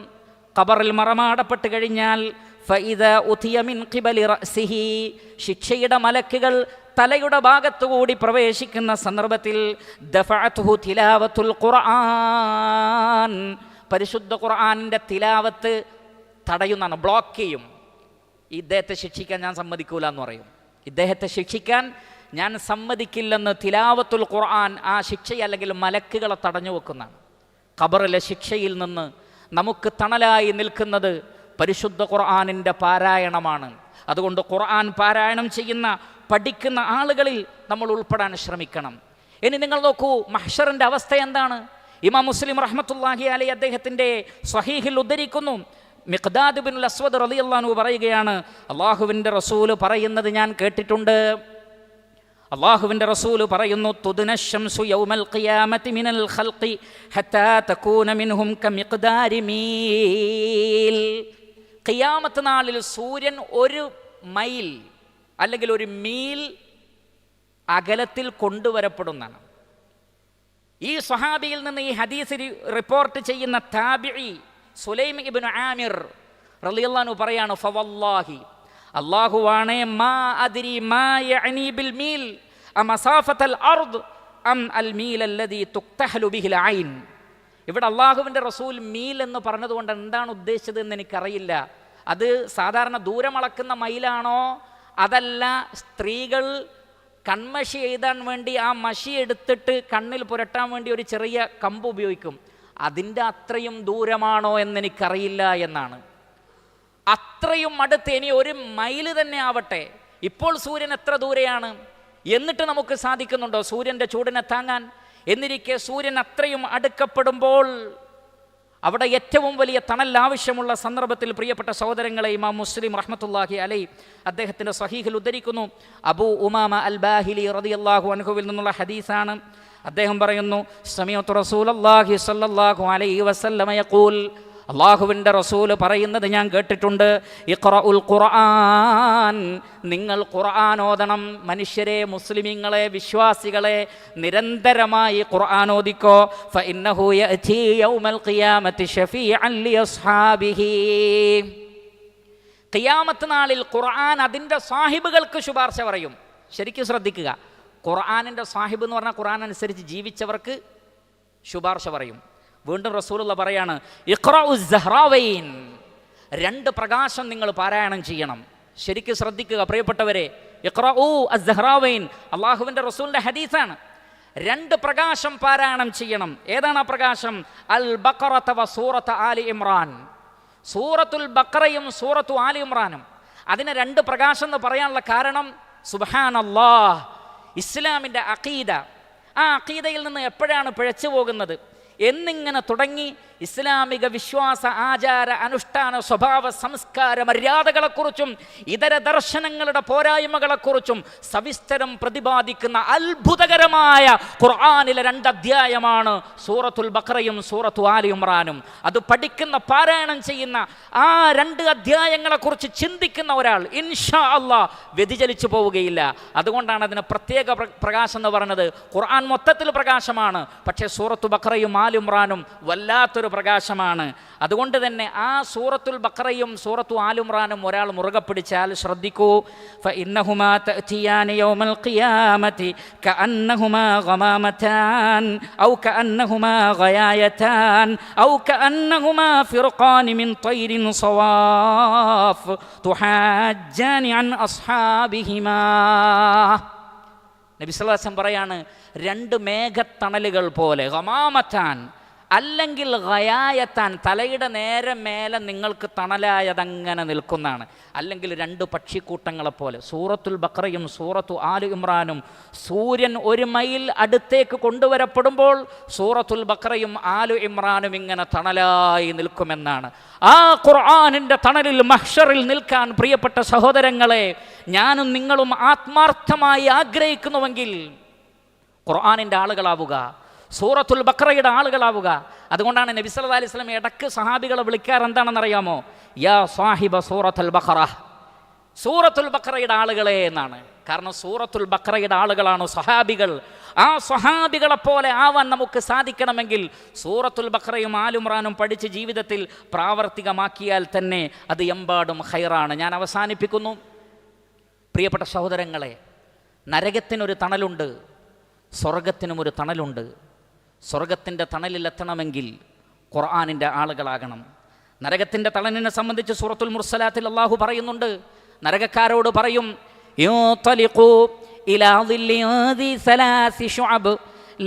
S1: ഖബറിൽ മറമാടപ്പെട്ട് കഴിഞ്ഞാൽ ഫഇദാ ഉതിയ മിൻ ഖിബലി റഅസിഹി, ശിക്ഷയുടെ മലക്കുകൾ തലയുടെ ഭാഗത്തുകൂടി പ്രവേശിക്കുന്ന സന്ദർഭത്തിൽ ദഫഅത്ഹു തിലാവത്തുൽ ഖുർആൻ, പരിശുദ്ധ ഖുർആനിൻ്റെ തിലാവത്ത് തടയുന്നതാണ്, ബ്ലോക്ക് ചെയ്യും. ഇദ്ദേഹത്തെ ശിക്ഷിക്കാൻ ഞാൻ സമ്മതിക്കൂല എന്ന് പറയും. ഇദ്ദേഹത്തെ ശിക്ഷിക്കാൻ ഞാൻ സമ്മതിക്കില്ലെന്ന് തിലാവത്തുൽ ഖുർആൻ ആ ശിക്ഷ അല്ലെങ്കിൽ മലക്കുകളെ തടഞ്ഞു വെക്കുന്നതാണ്. ഖബറിലെ ശിക്ഷയിൽ നിന്ന് നമുക്ക് തണലായി നിൽക്കുന്നത് പരിശുദ്ധ ഖുർആനിൻ്റെ പാരായണമാണ്. അതുകൊണ്ട് ഖുർആൻ പാരായണം ചെയ്യുന്ന, പഠിക്കുന്ന ആളുകളിൽ നമ്മൾ ഉൾപ്പെടാൻ ശ്രമിക്കണം. ഇനി നിങ്ങൾ നോക്കൂ, മഹ്ശറിൻ്റെ അവസ്ഥ എന്താണ്? ഇമാം മുസ്ലിം റഹ്മത്തുള്ളാഹി അലൈഹി അദ്ദേഹത്തിൻ്റെ സ്വഹീഹിൽ ഉദ്ധരിക്കുന്നു, മിഖ്ദാദ് ബിൻ അസ്വദ് റളിയല്ലാഹു അൻഹു പറയുകയാണ്, അല്ലാഹുവിൻ്റെ റസൂൽ പറയുന്നത് ഞാൻ കേട്ടിട്ടുണ്ട്. അല്ലാഹുവിൻ്റെ റസൂൽ പറയുന്നു, തുദ്ന ശംസു യൗമൽ ഖിയാമത്തി മിനൽ ഖൽഖി ഹത്താ തകൂന മിൻഹും കമിഖ്ദാരി മീൽ. ഖിയാമത്ത് നാളിൽ സൂര്യൻ ഒരു മൈൽ അല്ലെങ്കിൽ ഒരു മീൽ അകലത്തിൽ കൊണ്ടുവരപ്പെടുന്നതാണ്. ഈ സ്വഹാബിയിൽ നിന്ന് ഈ ഹദീസ് റിപ്പോർട്ട് ചെയ്യുന്ന താബിഈ സുലൈം ഇബ്നു ആമിർ റളിയല്ലാഹു അൻഹു പറയാണ്, ഫവല്ലാഹി, അല്ലാഹുവാണേ, മാ അദ്രി മാ യഅനി ബിൽ മീൽ അമസാഫത്തൽ അർദ് അം അൽ മീൽ അല്ലദീ തുക്തഹലു ബിഹിൽ ഐൻ. ഇവിടെ അല്ലാഹുവിൻ്റെ റസൂൽ മീൽ എന്ന് പറഞ്ഞതുകൊണ്ട് എന്താണ് ഉദ്ദേശിച്ചത് എന്ന് എനിക്കറിയില്ല. അത് സാധാരണ ദൂരം അളക്കുന്ന മൈലാണോ, അതല്ല സ്ത്രീകൾ കൺമഷി എഴുതാൻ വേണ്ടി ആ മഷി എടുത്തിട്ട് കണ്ണിൽ പുരട്ടാൻ വേണ്ടി ഒരു ചെറിയ കമ്പ് ഉപയോഗിക്കും, അതിൻ്റെ അത്രയും ദൂരമാണോ എന്നെനിക്കറിയില്ല എന്നാണ്. അത്രയും അടുത്ത്, ഇനി ഒരു മൈല് തന്നെ ആവട്ടെ, ഇപ്പോൾ സൂര്യൻ എത്ര ദൂരെയാണ് എന്നിട്ട് നമുക്ക് സാധിക്കുന്നുണ്ടോ സൂര്യൻ്റെ ചൂടിനെ താങ്ങാൻ? എന്നിരിക്കെ സൂര്യൻ അത്രയും അടുക്കപ്പെടുമ്പോൾ അവിടെ ഏറ്റവും വലിയ തണൽ ആവശ്യമുള്ള സന്ദർഭത്തിൽ പ്രിയപ്പെട്ട സഹോദരങ്ങളെ, ഇമാം മുസ്ലിം റഹ്മത്തുള്ളാഹി അലൈഹി അദ്ദേഹത്തിൻ്റെ സ്വഹീഹിൽ ഉദ്ധരിക്കുന്നു, അബൂ ഉമാമ അൽ ബാഹിലി റളിയല്ലാഹു അൻഹുവിൽ നിന്നുള്ള ഹദീസാണ്. അദ്ദേഹം പറയുന്നു, സമീഅതു റസൂലല്ലാഹി സ്വല്ലല്ലാഹു അലൈഹി വസല്ലമ യഖൂൽ, അല്ലാഹുവിൻ്റെ റസൂൽ പറയുന്നത് ഞാൻ കേട്ടിട്ടുണ്ട്, ഇഖ്റഉൽ ഖുർആൻ, നിങ്ങൾ ഖുർആൻ ഓതണം. മനുഷ്യരെ, മുസ്ലിമീങ്ങളെ, വിശ്വാസികളെ നിരന്തരമായി ഖുർആൻ ഓദിക്കോ. ഫഇന്നഹു യഅതി യൗമൽ ഖിയാമത്തി ശഫീഅൻ ലിഅസ്ഹാബിഹി. ഖിയാമത്ത് നാളിൽ ഖുർആൻ അതിൻ്റെ സാഹിബുകൾക്ക് ശുപാർശ പറയും. ശരിക്കും ശ്രദ്ധിക്കുക, ഖുർആനിൻ്റെ സാഹിബ് എന്ന് പറഞ്ഞാൽ ഖുർആൻ അനുസരിച്ച് ജീവിച്ചവർക്ക് ശുപാർശ പറയും. വീണ്ടും റസൂലുള്ള പറയാണ്, ഇഖ്റഉസ് സഹ്റാവൈൻ, രണ്ട് പ്രകാശം നിങ്ങൾ പാരായണം ചെയ്യണം. ശരിക്കും ശ്രദ്ധിക്കുക പ്രിയപ്പെട്ടവരെ, ഇഖ്റഉ അസ്സഹ്റാവൈൻ അല്ലാഹുവിൻ്റെ റസൂലിൻ്റെ ഹദീസാണ്. രണ്ട് പ്രകാശം പാരായണം ചെയ്യണം. ഏതാണ് ആ പ്രകാശം? അൽ ബഖറത വ സൂറത്ത് ആലി ഇമ്രാൻ. സൂറത്തുൽ ബഖറയും സൂറത്തു ആലി ഇമ്രാനും. അതിന് രണ്ട് പ്രകാശം എന്ന് പറയാനുള്ള കാരണം, സുബ്ഹാനല്ലാഹ്, ഇസ്ലാമിൻ്റെ അഖീദ, ആ അഖീദയിൽ നിന്ന് എപ്പോഴാണ് പിഴച്ചു പോകുന്നത് എന്നിങ്ങനെ തുടങ്ങി ഇസ്ലാമിക വിശ്വാസ, ആചാര, അനുഷ്ഠാന, സ്വഭാവ, സംസ്കാര, മര്യാദകളെക്കുറിച്ചും ഇതര ദർശനങ്ങളുടെ പോരായ്മകളെക്കുറിച്ചും സവിസ്തരം പ്രതിപാദിക്കുന്ന അത്ഭുതകരമായ ഖുർആനിലെ രണ്ട് അധ്യായമാണ് സൂറത്തുൽ ബഖറയും സൂറത്തു ആലി ഇമ്രാനും. അത് പഠിക്കുന്ന, പാരായണം ചെയ്യുന്ന, ആ രണ്ട് അധ്യായങ്ങളെക്കുറിച്ച് ചിന്തിക്കുന്ന ഒരാൾ ഇൻഷാ അല്ലാഹ് വ്യതിചലിച്ചു പോവുകയില്ല. അതുകൊണ്ടാണ് അതിന് പ്രത്യേക പ്രകാശം എന്ന് പറഞ്ഞത്. ഖുർആൻ മൊത്തത്തിൽ പ്രകാശമാണ്, പക്ഷേ സൂറത്തു ബഖറയും ആലി ഇമ്രാനും വല്ലാത്തൊരു പ്രകാശമാണ്. അതുകൊണ്ട് തന്നെ ആ സൂറത്തുൽ ബഖറയും സൂറത്തു ആലി ഇമ്രാനും ഒരാൾ മുറുകെ പിടിച്ചാൽ ശ്രദ്ധിക്കൂ, ഫഇന്നഹുമാ തഅതിയാനി യൗമൽ ഖിയാമത്തി കഅന്നഹുമാ ഗമാമതാൻ ഔ കഅന്നഹുമാ ഗയായതാൻ ഔ കഅന്നഹുമാ ഫിർഖാനി മിൻ തൈരിൻ സവാഫ് തുഹാജ്ജാനി അൻ അസ്ഹാബിഹിമാ. നബി സല്ലല്ലാഹു അലൈഹി വസല്ലം പറയാണ്, രണ്ട് മേഘത്തണലുകൾ പോലെ, ഗമാമത്താൻ, അല്ലെങ്കിൽ ഗയായത്താൻ, തലയുടെ നേരെ മേലെ നിങ്ങൾക്ക് തണലായതങ്ങനെ നിൽക്കുന്നതാണ്. അല്ലെങ്കിൽ രണ്ട് പക്ഷിക്കൂട്ടങ്ങളെപ്പോലെ. സൂറത്തുൽ ബഖറയും സൂറത്തു ആലു ഇമ്രാനും സൂര്യൻ 1 മൈൽ അടുത്തേക്ക് കൊണ്ടുവരപ്പെടുമ്പോൾ സൂറത്തുൽ ബഖറയും ആലു ഇമ്രാനും ഇങ്ങനെ തണലായി നിൽക്കുമെന്നാണ്. ആ ഖുർആനിൻ്റെ തണലിൽ മഹ്ശറിൽ നിൽക്കാൻ പ്രിയപ്പെട്ട സഹോദരങ്ങളെ, ഞാനും നിങ്ങളും ആത്മാർത്ഥമായി ആഗ്രഹിക്കുന്നുവെങ്കിൽ ഖുർആനിൻ്റെ ആളുകളാവുക, സൂറത്തുൽ ബഖറയുടെ ആളുകളാവുക. അതുകൊണ്ടാണ് നബി സല്ലല്ലാഹു അലൈഹി വസല്ലം ഇടയ്ക്ക് സഹാബികളെ വിളിക്കാറ് എന്താണെന്നറിയാമോ? യാ സാഹിബ സൂറത്തുൽ ബഖറ, സൂറത്തുൽ ബഖറയുടെ ആളുകളെ എന്നാണ്. കാരണം സൂറത്തുൽ ബഖറയുടെ ആളുകളാണ് സഹാബികൾ. ആ സഹാബികളെപ്പോലെ ആവാൻ നമുക്ക് സാധിക്കണമെങ്കിൽ സൂറത്തുൽ ബഖറയും ആലുമ്രാനും പഠിച്ച് ജീവിതത്തിൽ പ്രാവർത്തികമാക്കിയാൽ തന്നെ അത് എമ്പാടും ഖൈറാണ്. ഞാൻ അവസാനിപ്പിക്കുന്നു. പ്രിയപ്പെട്ട സഹോദരങ്ങളെ, നരകത്തിനൊരു തണലുണ്ട്, സ്വർഗത്തിനും ഒരു തണലുണ്ട്. സ്വർഗത്തിൻ്റെ തണലിലെത്തണമെങ്കിൽ ഖുർആനിൻ്റെ ആളുകളാകണം. നരകത്തിൻ്റെ തണലിനെ സംബന്ധിച്ച് സൂറത്തുൽ മുർസലാത്തിൽ അല്ലാഹു പറയുന്നുണ്ട്, നരകക്കാരോട് പറയും, യുൻതലിഖൂ ഇലാ ദില്ലിൻ ദി സലാസി ശുഅബ്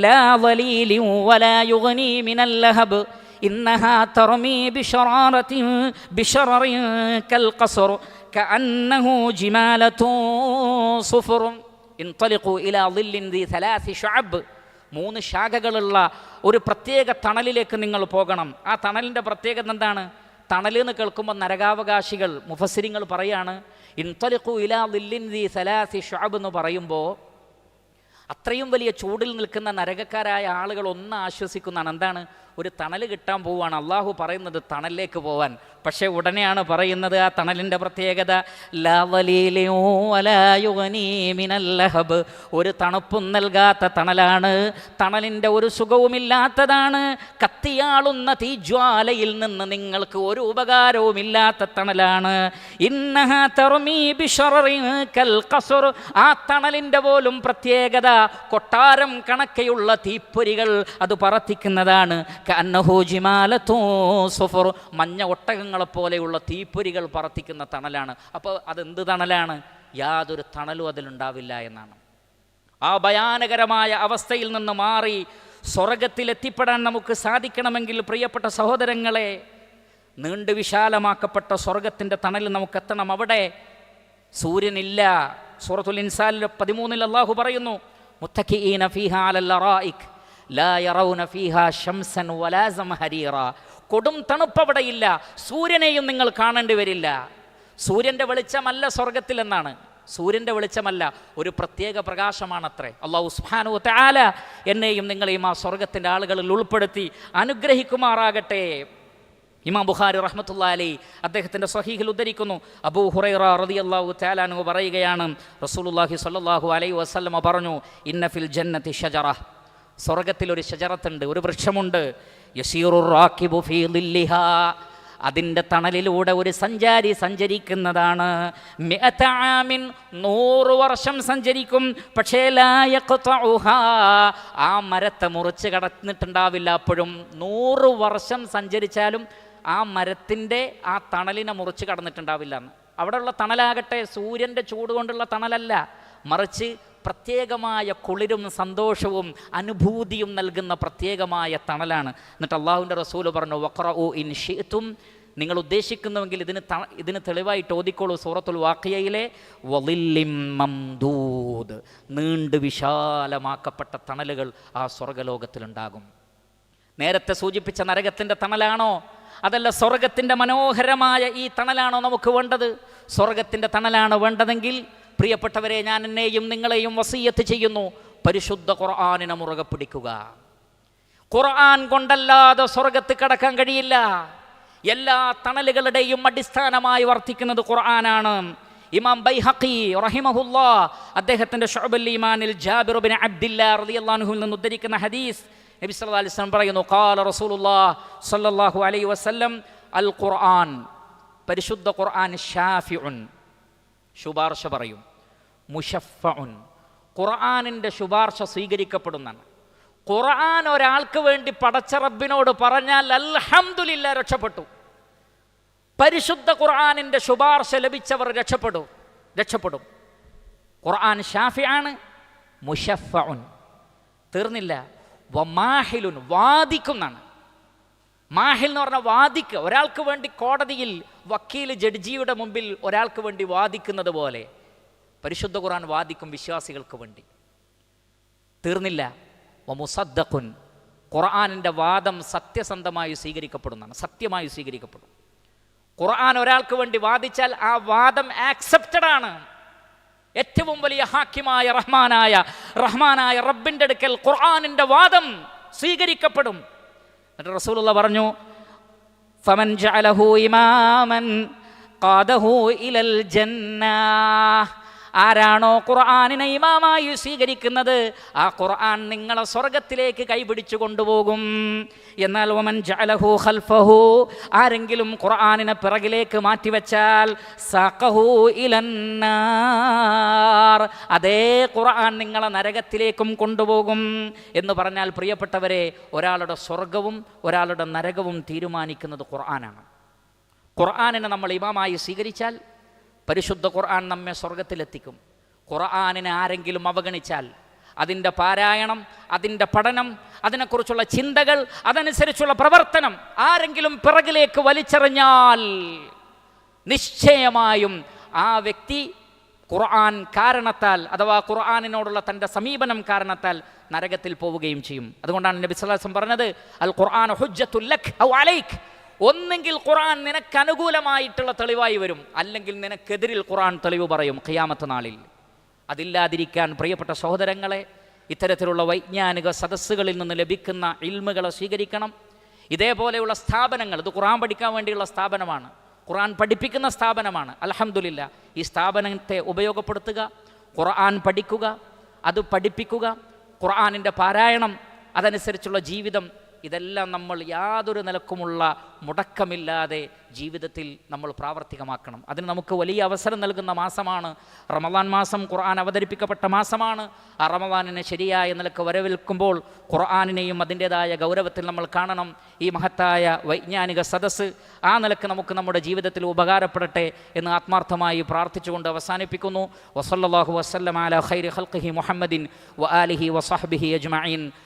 S1: ലാ ദലീലിൻ വലാ യുഗ്നി മിനൽ ലഹബ് ഇന്നഹാ തർമീ ബിശററിൻ കൽ ഖസ്ർ കഅന്നഹു ജിമാലത്തുൻ സുഫർ. ഇൻതലിഖൂ ഇലാ ദില്ലിൻ ദി സലാസി ശുഅബ്, 3 ശാഖകളുള്ള ഒരു പ്രത്യേക തണലിലേക്ക് നിങ്ങൾ പോകണം. ആ തണലിൻ്റെ പ്രത്യേകത എന്താണ്? തണൽ എന്ന് കേൾക്കുമ്പോൾ നരകാവകാശികൾ മുഫസ്സിരിങ്ങൾ പറയാണ്, ഇൻതലിഖൂ ഇലാ ദില്ലിൻ ദി സലാസി ശുഅബ് എന്ന് പറയുമ്പോൾ അത്രയും വലിയ ചൂടിൽ നിൽക്കുന്ന നരകക്കാരായ ആളുകൾ ഒന്ന് ആശ്വസിക്കുന്നതാണ്. എന്താണ്? ഒരു തണൽ കിട്ടാൻ പോവുകയാണ്. അള്ളാഹു പറയുന്നത് തണലിലേക്ക് പോവാൻ. പക്ഷേ ഉടനെയാണ് പറയുന്നത് ആ തണലിൻ്റെ പ്രത്യേകത, ലാ ദലീലിൻ വലാ യുഗ്നി മിനൽ ലഹബ്, ഒരു തണുപ്പും നൽകാത്ത തണലാണ്, തണലിൻ്റെ ഒരു സുഖവുമില്ലാത്തതാണ്, കത്തിയാളുന്ന തീജ്വാലയിൽ നിന്ന് നിങ്ങൾക്ക് ഒരു ഉപകാരവുമില്ലാത്ത തണലാണ്. ഇന്നഹാ തർമീ ബിശററിൻ കൽ ഖസ്ർ, ആ തണലിൻ്റെ പോലും പ്രത്യേകത കൊട്ടാരം കണക്കെയുള്ള തീപ്പൊരികൾ അത് പറത്തിക്കുന്നതാണ്. കഅന്നഹു ജിമാലത്തുൻ സുഫർ, മഞ്ഞ ഒട്ടകങ്ങളെപ്പോലെയുള്ള തീപ്പൊരികൾ പറത്തിക്കുന്ന തണലാണ്. അപ്പോൾ അതെന്ത് തണലാണ്? യാതൊരു തണലും അതിലുണ്ടാവില്ല എന്നാണ്. ആ ഭയാനകരമായ അവസ്ഥയിൽ നിന്ന് മാറി സ്വർഗത്തിലെത്തിപ്പെടാൻ നമുക്ക് സാധിക്കണമെങ്കിൽ പ്രിയപ്പെട്ട സഹോദരങ്ങളെ, നീണ്ടു വിശാലമാക്കപ്പെട്ട സ്വർഗത്തിൻ്റെ തണലിൽ നമുക്കെത്തണം. അവിടെ സൂര്യനില്ല. സൂറത്തുൽ ഇൻസാനിൽ 13 അല്ലാഹു പറയുന്നു, മുത്തഖിഈന ഫീഹാ അലൽ അറായിക് ലാ യറൗന ഫീഹാ ശംസൻ വലാ സംഹരീറ, കൊടും തണുപ്പവിടെയില്ല, സൂര്യനെയും നിങ്ങൾ കാണേണ്ടി വരില്ല. സൂര്യൻ്റെ വെളിച്ചമല്ല സ്വർഗത്തിലെന്നാണ്. സൂര്യൻ്റെ വെളിച്ചമല്ല, ഒരു പ്രത്യേക പ്രകാശമാണത്രേ. അല്ലാഹു സുബ്ഹാനഹു വ തആല എന്നെയും നിങ്ങളെയും ആ സ്വർഗത്തിൻ്റെ ആളുകളിൽ ഉൾപ്പെടുത്തി അനുഗ്രഹിക്കുമാറാകട്ടെ. ഇമാം ബുഖാരി റഹ്മത്തുള്ളാഹി അലൈഹി അദ്ദേഹത്തിൻ്റെ സ്വഹീഹിൽ ഉദ്ധരിക്കുന്നു, അബൂ ഹുറൈറ റളിയല്ലാഹു തആല അൻഹു പറയുകയാണ്, റസൂലുള്ളാഹി സ്വല്ലല്ലാഹു അലൈഹി വസല്ലമ പറഞ്ഞു, ഇന്ന ഫിൽ ജന്നതി ഷജറ, സ്വർഗത്തിലൊരു ഷജറത്തുണ്ട്, ഒരു വൃക്ഷമുണ്ട്, യസീറു റാക്കിബു ഫീ ദില്ലിഹാ, അതിൻ്റെ തണലിലൂടെ ഒരു സഞ്ചാരി സഞ്ചരിക്കുന്നതാണ്. 100 വർഷം സഞ്ചരിക്കും, പക്ഷേ ലാ യഖ്തഉഹാ, ആ മരത്തെ മുറിച്ച് കടന്നിട്ടുണ്ടാവില്ല. അപ്പോഴും 100 വർഷം സഞ്ചരിച്ചാലും ആ മരത്തിൻ്റെ ആ തണലിനെ മുറിച്ച് കടന്നിട്ടുണ്ടാവില്ല എന്ന്. അവിടെയുള്ള തണലാകട്ടെ സൂര്യൻ്റെ ചൂട് കൊണ്ടുള്ള തണലല്ല, മറിച്ച് പ്രത്യേകമായ കുളിരും സന്തോഷവും അനുഭൂതിയും നൽകുന്ന പ്രത്യേകമായ തണലാണ്. എന്നിട്ട് അള്ളാഹുവിൻ്റെ റസൂല് പറഞ്ഞു, വഖറഉ ഇൻ ശിഅ്തും, നിങ്ങൾ ഉദ്ദേശിക്കുന്നുവെങ്കിൽ ഇതിന് തെളിവായിട്ട് ഓതിക്കോളൂ സൂറത്തുൽ വാഖിയയിലെ വളില്ലിം മംദൂദ്, നീണ്ട് വിശാലമാക്കപ്പെട്ട തണലുകൾ ആ സ്വർഗലോകത്തിലുണ്ടാകും. നേരത്തെ സൂചിപ്പിച്ച നരകത്തിൻ്റെ തണലാണോ അതല്ല സ്വർഗത്തിൻ്റെ മനോഹരമായ ഈ തണലാണോ നമുക്ക് വേണ്ടത്? സ്വർഗത്തിൻ്റെ തണലാണ് വേണ്ടതെങ്കിൽ പ്രിയപ്പെട്ടവരെ, ഞാൻ എന്നെയും നിങ്ങളെയും വസിയ്യത്ത് ചെയ്യുന്നു, പരിശുദ്ധ ഖുർആനിനെ മുറുകെ പിടിക്കുക. ഖുർആൻ കൊണ്ടല്ലാതെ സ്വർഗത്ത് കടക്കാൻ കഴിയില്ല. എല്ലാ തണലുകളുടെയും അടിസ്ഥാനമായി വർത്തിക്കുന്നത് ഖുർആനാണ്. ഇമാം ബൈഹഖി റഹിമഹുല്ലാഹ് അദ്ദേഹത്തിൻ്റെ ശുഅബുൽ ഈമാനിൽ ജാബിർ ഇബ്നു അബ്ദില്ലാ റളിയല്ലാഹു അൻഹുവിൽ നിന്ന് ഉദ്ധരിക്കുന്ന ഹദീസ്, നബി സല്ലല്ലാഹു അലൈഹി വസല്ലം പറയുന്നു, ഖാല റസൂലുള്ളാഹി സ്വല്ലല്ലാഹു അലൈഹി വസല്ലം, അൽ ഖുർആൻ, പരിശുദ്ധ ഖുർആൻ, ഷാഫിഉൻ, ശുപാർശ പറയും, മുശഫഉൻ, ഖുർആനിൻ്റെ ശുപാർശ സ്വീകരിക്കപ്പെടുന്നതാണ്. ഖുർആൻ ഒരാൾക്ക് വേണ്ടി പടച്ച റബ്ബിനോട് പറഞ്ഞാൽ അൽഹംദുലില്ലാ രക്ഷപ്പെട്ടു. പരിശുദ്ധ ഖുർആനിൻ്റെ ശുപാർശ ലഭിച്ചവർ രക്ഷപ്പെടും. ഖുർആൻ ഷാഫിആണ്, മുശഫഉൻ, തീർന്നില്ല, വമാഹിലുൻ, വാദിക്കുന്നതാണ്. മാഹിൽ എന്ന് പറഞ്ഞാൽ വാദിക്കുക, ഒരാൾക്ക് വേണ്ടി കോടതിയിൽ വക്കീൽ ജഡ്ജിയുടെ മുമ്പിൽ ഒരാൾക്ക് വേണ്ടി വാദിക്കുന്നത് പോലെ പരിശുദ്ധ ഖുർആൻ വാദിക്കും വിശ്വാസികൾക്ക് വേണ്ടി. തീർന്നില്ല, വമുസദ്ദഖുൻ, ഖുർആനിൻ്റെ വാദം സത്യസന്ധമായി സ്വീകരിക്കപ്പെടുന്നതാണ്, സത്യമായി സ്വീകരിക്കപ്പെടും. ഖുർആൻ ഒരാൾക്ക് വേണ്ടി വാദിച്ചാൽ ആ വാദം ആക്സെപ്റ്റഡ് ആണ്. ഏറ്റവും വലിയ ഹാക്കിമായ റഹ്മാനായ റബ്ബിൻ്റെ അടുക്കൽ ഖുർആനിൻ്റെ വാദം സ്വീകരിക്കപ്പെടും. എന്നിട്ട് റസൂലുള്ളാഹി പറഞ്ഞു, ഫമൻ ജഅലഹു ഇമാമൻ ഖാദഹു ഇലൽ ജന്നah, ആരാണോ ഖുർആനിനെ ഇമാമായി സ്വീകരിക്കുന്നത് ആ ഖുർആൻ നിങ്ങളെ സ്വർഗത്തിലേക്ക് കൈപിടിച്ചു കൊണ്ടുപോകും. എന്നാൽ വമൻ ജഅലഹു ഖൽഫഹു, ആരെങ്കിലും ഖുർആനിനെ പിറകിലേക്ക് മാറ്റിവെച്ചാൽ സഖഹു ഇലന്നാർ, അതേ ഖുർആൻ നിങ്ങളെ നരകത്തിലേക്കും കൊണ്ടുപോകും എന്ന് പറഞ്ഞാൽ പ്രിയപ്പെട്ടവരെ, ഒരാളുടെ സ്വർഗവും ഒരാളുടെ നരകവും തീരുമാനിക്കുന്നത് ഖുർആനാണ്. ഖുർആനിനെ നമ്മൾ ഇമാമായി സ്വീകരിച്ചാൽ പരിശുദ്ധ ഖുർആൻ നമ്മെ സ്വർഗത്തിലെത്തിക്കും. ഖുർആനിനെ ആരെങ്കിലും അവഗണിച്ചാൽ അതിൻ്റെ പാരായണം, അതിൻ്റെ പഠനം, അതിനെക്കുറിച്ചുള്ള ചിന്തകൾ, അതനുസരിച്ചുള്ള പ്രവർത്തനം ആരെങ്കിലും പിറകിലേക്ക് വലിച്ചെറിഞ്ഞാൽ നിശ്ചയമായും ആ വ്യക്തി ഖുർആൻ കാരണത്താൽ അഥവാ ഖുർആനിനോടുള്ള തൻ്റെ സമീപനം കാരണത്താൽ നരകത്തിൽ പോവുകയും ചെയ്യും. അതുകൊണ്ടാണ് നബി സല്ലല്ലാഹു അലൈഹി വസല്ലം പറഞ്ഞത്, അൽ ഖുർആൻ ഹുജ്ജത്തുൽ ലക് ഔ അലൈക്, ഒന്നെങ്കിൽ ഖുർആൻ നിനക്ക് അനുകൂലമായിട്ടുള്ള തെളിവായി വരും, അല്ലെങ്കിൽ നിനക്കെതിരിൽ ഖുർആൻ തെളിവ് പറയും ഖിയാമത്ത് നാളിൽ. അതില്ലാതിരിക്കാൻ പ്രിയപ്പെട്ട സഹോദരങ്ങളെ, ഇത്തരത്തിലുള്ള വൈജ്ഞാനിക സദസ്സുകളിൽ നിന്ന് ലഭിക്കുന്ന ഇൽമുകളെ സ്വീകരിക്കണം. ഇതേപോലെയുള്ള സ്ഥാപനങ്ങൾ, ഇത് ഖുർആൻ പഠിക്കാൻ വേണ്ടിയുള്ള സ്ഥാപനമാണ്, ഖുർആൻ പഠിപ്പിക്കുന്ന സ്ഥാപനമാണ്. അൽഹംദുലില്ലാ, ഈ സ്ഥാപനത്തെ ഉപയോഗപ്പെടുത്തുക, ഖുർആൻ പഠിക്കുക, അത് പഠിപ്പിക്കുക, ഖുർആനിൻ്റെ പാരായണം, അതനുസരിച്ചുള്ള ജീവിതം, ഇതെല്ലാം നമ്മൾ യാതൊരു നിലക്കുമുള്ള മുടക്കമില്ലാതെ ജീവിതത്തിൽ നമ്മൾ പ്രാവർത്തികമാക്കണം. അതിന് നമുക്ക് വലിയ അവസരം നൽകുന്ന മാസമാണ് റമദാൻ മാസം. ഖുർആൻ അവതരിപ്പിക്കപ്പെട്ട മാസമാണ്. ആ റമദാനിനെ ശരിയായ നിലക്ക് വരവേൽക്കുമ്പോൾ ഖുർആനിനെയും അതിൻ്റെതായ ഗൗരവത്തിൽ നമ്മൾ കാണണം. ഈ മഹത്തായ വൈജ്ഞാനിക സദസ്സ് ആ നിലക്ക് നമുക്ക് നമ്മുടെ ജീവിതത്തിൽ ഉപകാരപ്പെടട്ടെ എന്ന് ആത്മാർത്ഥമായി പ്രാർത്ഥിച്ചുകൊണ്ട് അവസാനിപ്പിക്കുന്നു. വസല്ലല്ലാഹു വസല്ലമ അലാ ഖൈരി ഖൽഖിഹി മുഹമ്മദിൻ വ ആലിഹി വസഹ്ബിഹി അജ്മഈൻ.